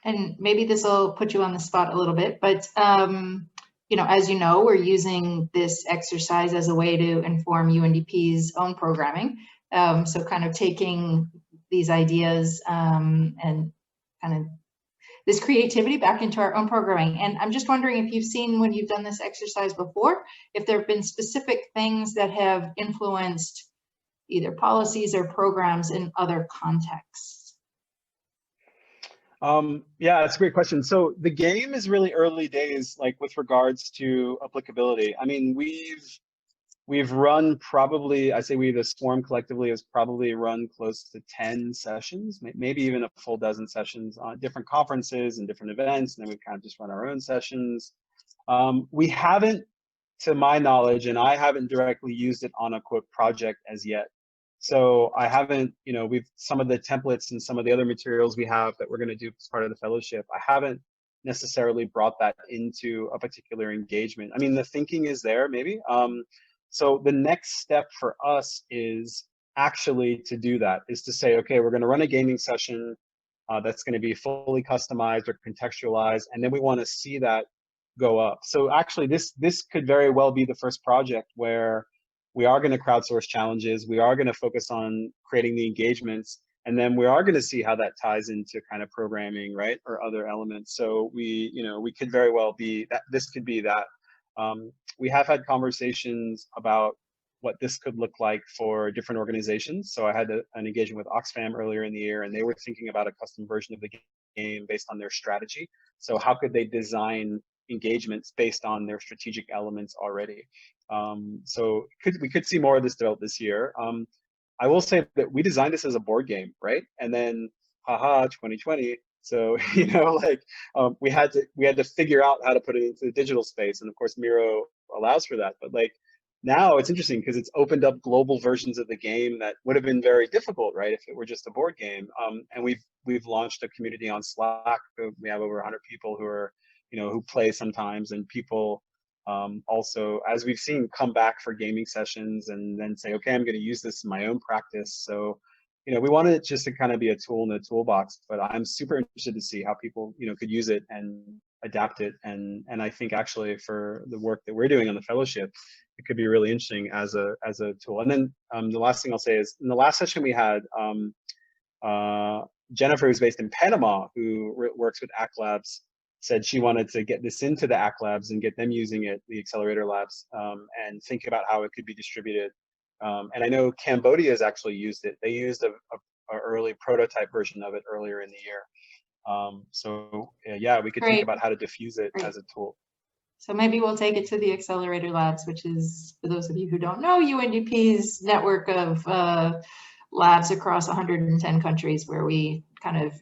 And maybe this will put you on the spot a little bit, but you know, as you know, we're using this exercise as a way to inform UNDP's own programming. So kind of taking these ideas and kind of this creativity back into our own programming. And I'm just wondering if you've seen, when you've done this exercise before, if there have been specific things that have influenced either policies or programs in other contexts. Yeah, that's a great question. So the game is really early days, like with regards to applicability. I mean, we've run probably, I say we, the Swarm collectively has probably run close to 10 sessions, maybe even a full dozen sessions on different conferences and different events. And then we've kind of just run our own sessions. We haven't, to my knowledge, and I haven't directly used it on a quote project as yet. So I haven't, you know, some of the templates and some of the other materials we have that we're going to do as part of the fellowship, I haven't necessarily brought that into a particular engagement. I mean, the thinking is there maybe. So the next step for us is actually to do that, is to say, okay, we're going to run a gaming session that's going to be fully customized or contextualized, and then we want to see that go up. So actually this could very well be the first project where we are going to crowdsource challenges, we are going to focus on creating the engagements, and then we are going to see how that ties into kind of programming, right, or other elements. So we could very well be that, this could be that. We have had conversations about what this could look like for different organizations. So I had an engagement with Oxfam earlier in the year, and they were thinking about a custom version of the game based on their strategy. So how could they design engagements based on their strategic elements already? So we could see more of this develop this year. I will say that we designed this as a board game, right? And then, haha, 2020. So we had to figure out how to put it into the digital space, and of course Miro allows for that. But like now it's interesting because it's opened up global versions of the game that would have been very difficult, right, if it were just a board game. And we've launched a community on Slack. We have over 100 people who are who play sometimes, and people also, as we've seen, come back for gaming sessions and then say, okay, I'm going to use this in my own practice. So we wanted it just to kind of be a tool in the toolbox, but I'm super interested to see how people, could use it and adapt it. And I think actually for the work that we're doing on the fellowship, it could be really interesting as a tool. And then the last thing I'll say is, in the last session we had, Jennifer, who's based in Panama, who works with ACT Labs, said she wanted to get this into the ACT Labs and get them using it, the accelerator labs, and think about how it could be distributed. And I know Cambodia has actually used it. They used a early prototype version of it earlier in the year. So yeah, we could think about how to diffuse it as a tool. So maybe we'll take it to the accelerator labs, which is, for those of you who don't know, UNDP's network of labs across 110 countries where we kind of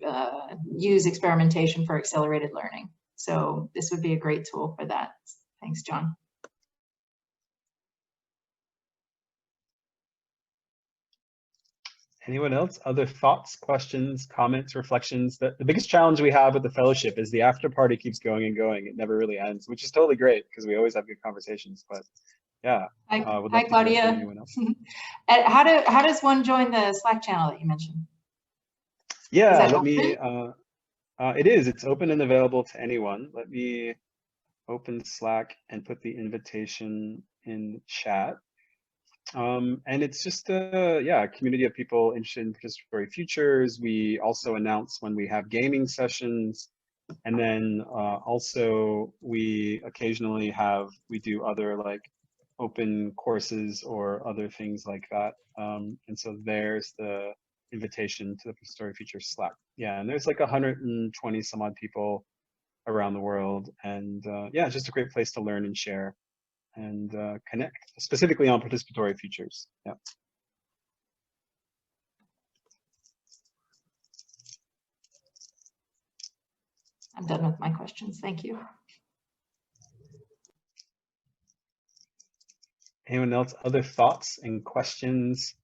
use experimentation for accelerated learning. So this would be a great tool for that. Thanks, John. Anyone else? Other thoughts, questions, comments, reflections? The biggest challenge we have with the fellowship is the after party keeps going and going. It never really ends, which is totally great because we always have good conversations. But yeah. Hi, Claudia. How does one join the Slack channel that you mentioned? Yeah, let me. It is. It's open and available to anyone. Let me open Slack and put the invitation in the chat. And it's just a community of people interested in participatory futures. We also announce when we have gaming sessions, and then also we occasionally do other like open courses or other things like that. And so there's the invitation to the Participatory Futures Slack. Yeah, and there's like 120 some odd people around the world, and yeah, it's just a great place to learn and share and connect, specifically on participatory futures. Yeah. I'm done with my questions. Thank you. Anyone else? Other thoughts and questions?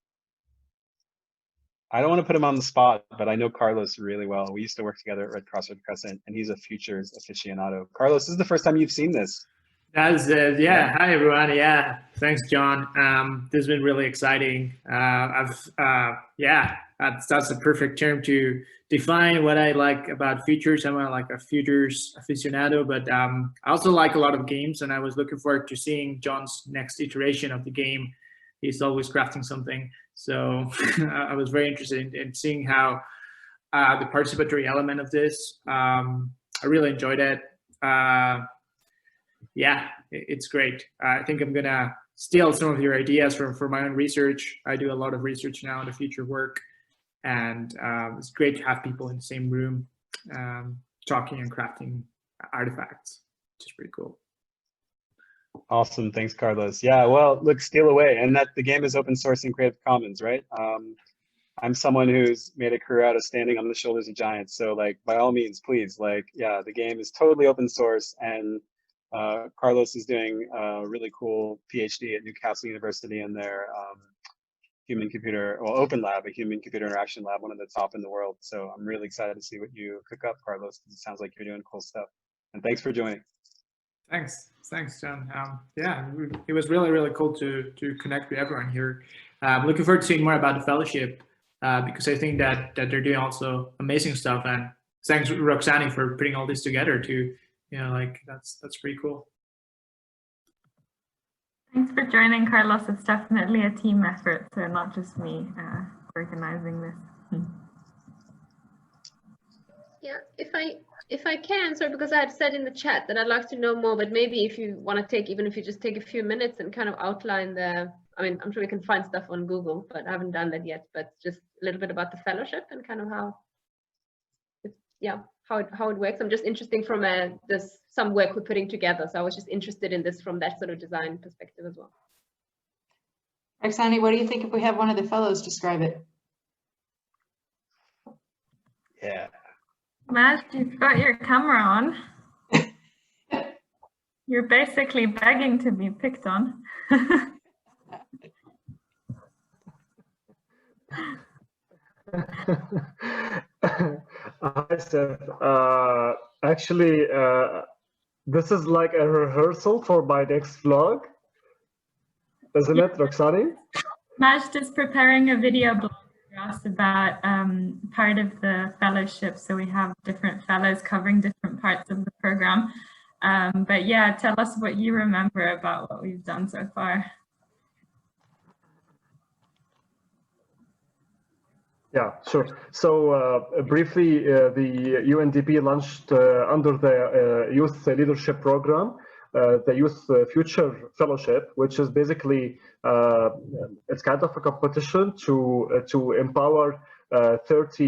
I don't want to put him on the spot, but I know Carlos really well. We used to work together at Red Cross Red Crescent, and he's a futures aficionado. Carlos, this is the first time you've seen this. That's yeah. Hi everyone. Yeah, thanks, John. This has been really exciting. Yeah, that's a perfect term to define what I like about futures. I'm like a futures aficionado, but I also like a lot of games, and I was looking forward to seeing John's next iteration of the game. He's always crafting something, so I was very interested in seeing how the participatory element of this. I really enjoyed it. Yeah, it's great. I think I'm gonna steal some of your ideas for my own research. I do a lot of research now in the future work, and it's great to have people in the same room talking and crafting artifacts, which is pretty cool. Awesome, thanks, Carlos. Yeah, well, look, steal away, and that the game is open source and Creative Commons, right? I'm someone who's made a career out of standing on the shoulders of giants, so like by all means, please, like, yeah, the game is totally open source, and Carlos is doing a really cool PhD at Newcastle University in their open lab, a human-computer interaction lab, one of the top in the world. So I'm really excited to see what you cook up, Carlos, because it sounds like you're doing cool stuff. And thanks for joining. Thanks, John. Yeah, it was really cool to connect with everyone here. I'm looking forward to seeing more about the fellowship because I think that they're doing also amazing stuff. And thanks, Roxani, for putting all this together too. You know, like that's pretty cool. Thanks for joining, Carlos. It's definitely a team effort, so not just me organizing this. Yeah, if I can, sorry, because I had said in the chat that I'd like to know more, but maybe if you want to take, even if you just take a few minutes and kind of outline the, I mean, I'm sure we can find stuff on Google, but I haven't done that yet, but just a little bit about the fellowship and kind of how it works. I'm just interested from there's some work we're putting together, so I was just interested in this from that sort of design perspective as well. Roxani, what do you think if we have one of the fellows describe it? Yeah. Maj, you've got your camera on. You're basically begging to be picked on. Hi, Seth. Actually, this is like a rehearsal for my next vlog, isn't it, Roxani? Majd is preparing a video blog for us about part of the fellowship. So we have different fellows covering different parts of the program. But yeah, tell us what you remember about what we've done so far. Yeah, sure. So briefly, the UNDP launched under the Youth Leadership Program, the Youth Future Fellowship, which is basically, it's kind of a competition to empower 30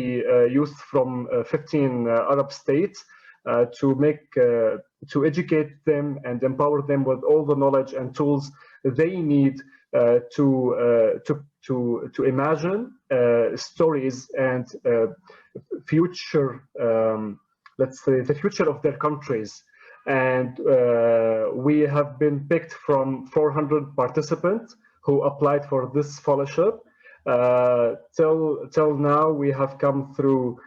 youth from 15 Arab states to educate them and empower them with all the knowledge and tools they need to imagine stories and future, let's say, the future of their countries. And we have been picked from 400 participants who applied for this fellowship. Till now, we have come through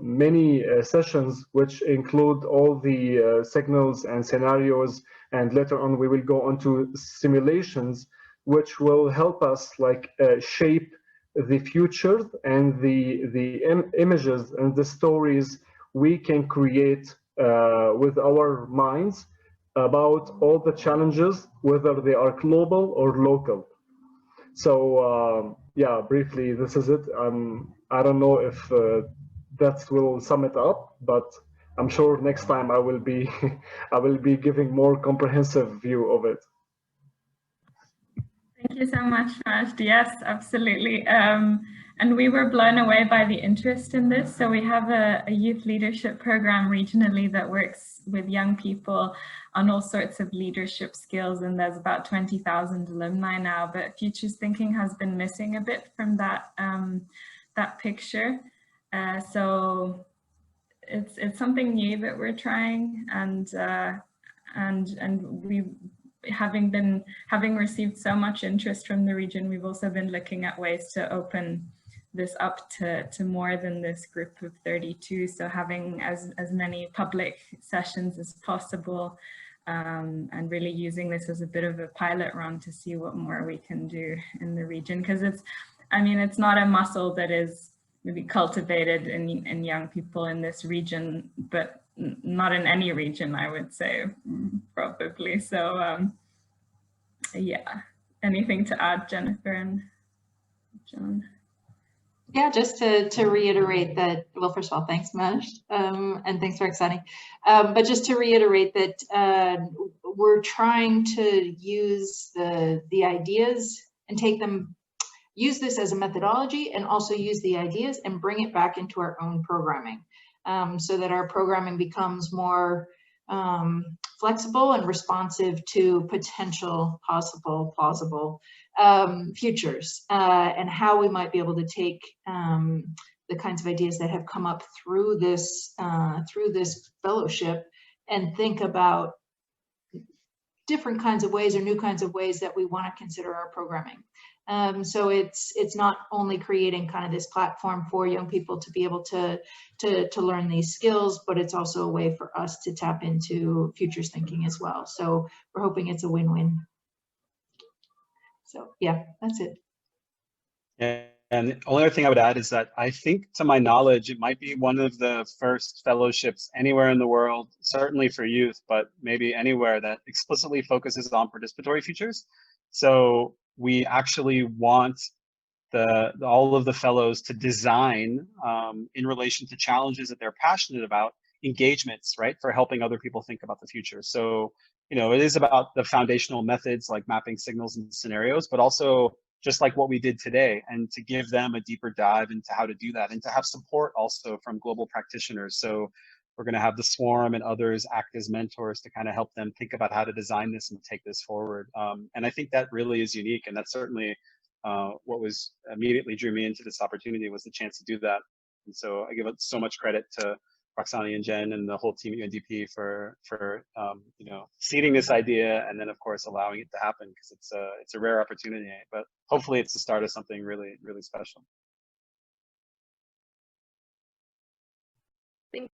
many sessions, which include all the signals and scenarios, and later on we will go on to simulations, which will help us like shape the future and the images and the stories we can create with our minds about all the challenges, whether they are global or local. So yeah, briefly, this is it. I don't know if that will sum it up, but I'm sure next time I will be giving more comprehensive view of it. Thank you so much, Majd. Yes, absolutely. And we were blown away by the interest in this. So we have a youth leadership program regionally that works with young people on all sorts of leadership skills. And there's about 20,000 alumni now, but futures thinking has been missing a bit from that, that picture. So it's something new that we're trying, and we, having received so much interest from the region, we've also been looking at ways to open this up to more than this group of 32. So having as many public sessions as possible, and really using this as a bit of a pilot run to see what more we can do in the region. Because it's not a muscle that is maybe cultivated in young people in this region, but not in any region, I would say, probably. So yeah, anything to add, Jennifer and John? Yeah, just to reiterate that, well, first of all, thanks, Maj, and thanks for exciting. But just to reiterate that we're trying to use the ideas and use this as a methodology, and also use the ideas and bring it back into our own programming, so that our programming becomes more flexible and responsive to potential, possible, plausible futures, and how we might be able to take the kinds of ideas that have come up through this fellowship and think about different kinds of ways or new kinds of ways that we want to consider our programming. So it's not only creating kind of this platform for young people to be able to learn these skills, but it's also a way for us to tap into futures thinking as well. So we're hoping it's a win-win. So yeah, that's it. Yeah, and the only other thing I would add is that I think, to my knowledge, it might be one of the first fellowships anywhere in the world, certainly for youth, but maybe anywhere, that explicitly focuses on participatory futures. So we actually want all of the fellows to design, in relation to challenges that they're passionate about, engagements, right, for helping other people think about the future. So, it is about the foundational methods like mapping signals and scenarios, but also just like what we did today, and to give them a deeper dive into how to do that, and to have support also from global practitioners. So we're going to have the Swarm and others act as mentors to kind of help them think about how to design this and take this forward. And I think that really is unique, and that's certainly what was immediately drew me into this opportunity, was the chance to do that. And so I give so much credit to Roxani and Jen and the whole team at UNDP for seeding this idea, and then of course allowing it to happen, because it's a rare opportunity, but hopefully it's the start of something really, really special.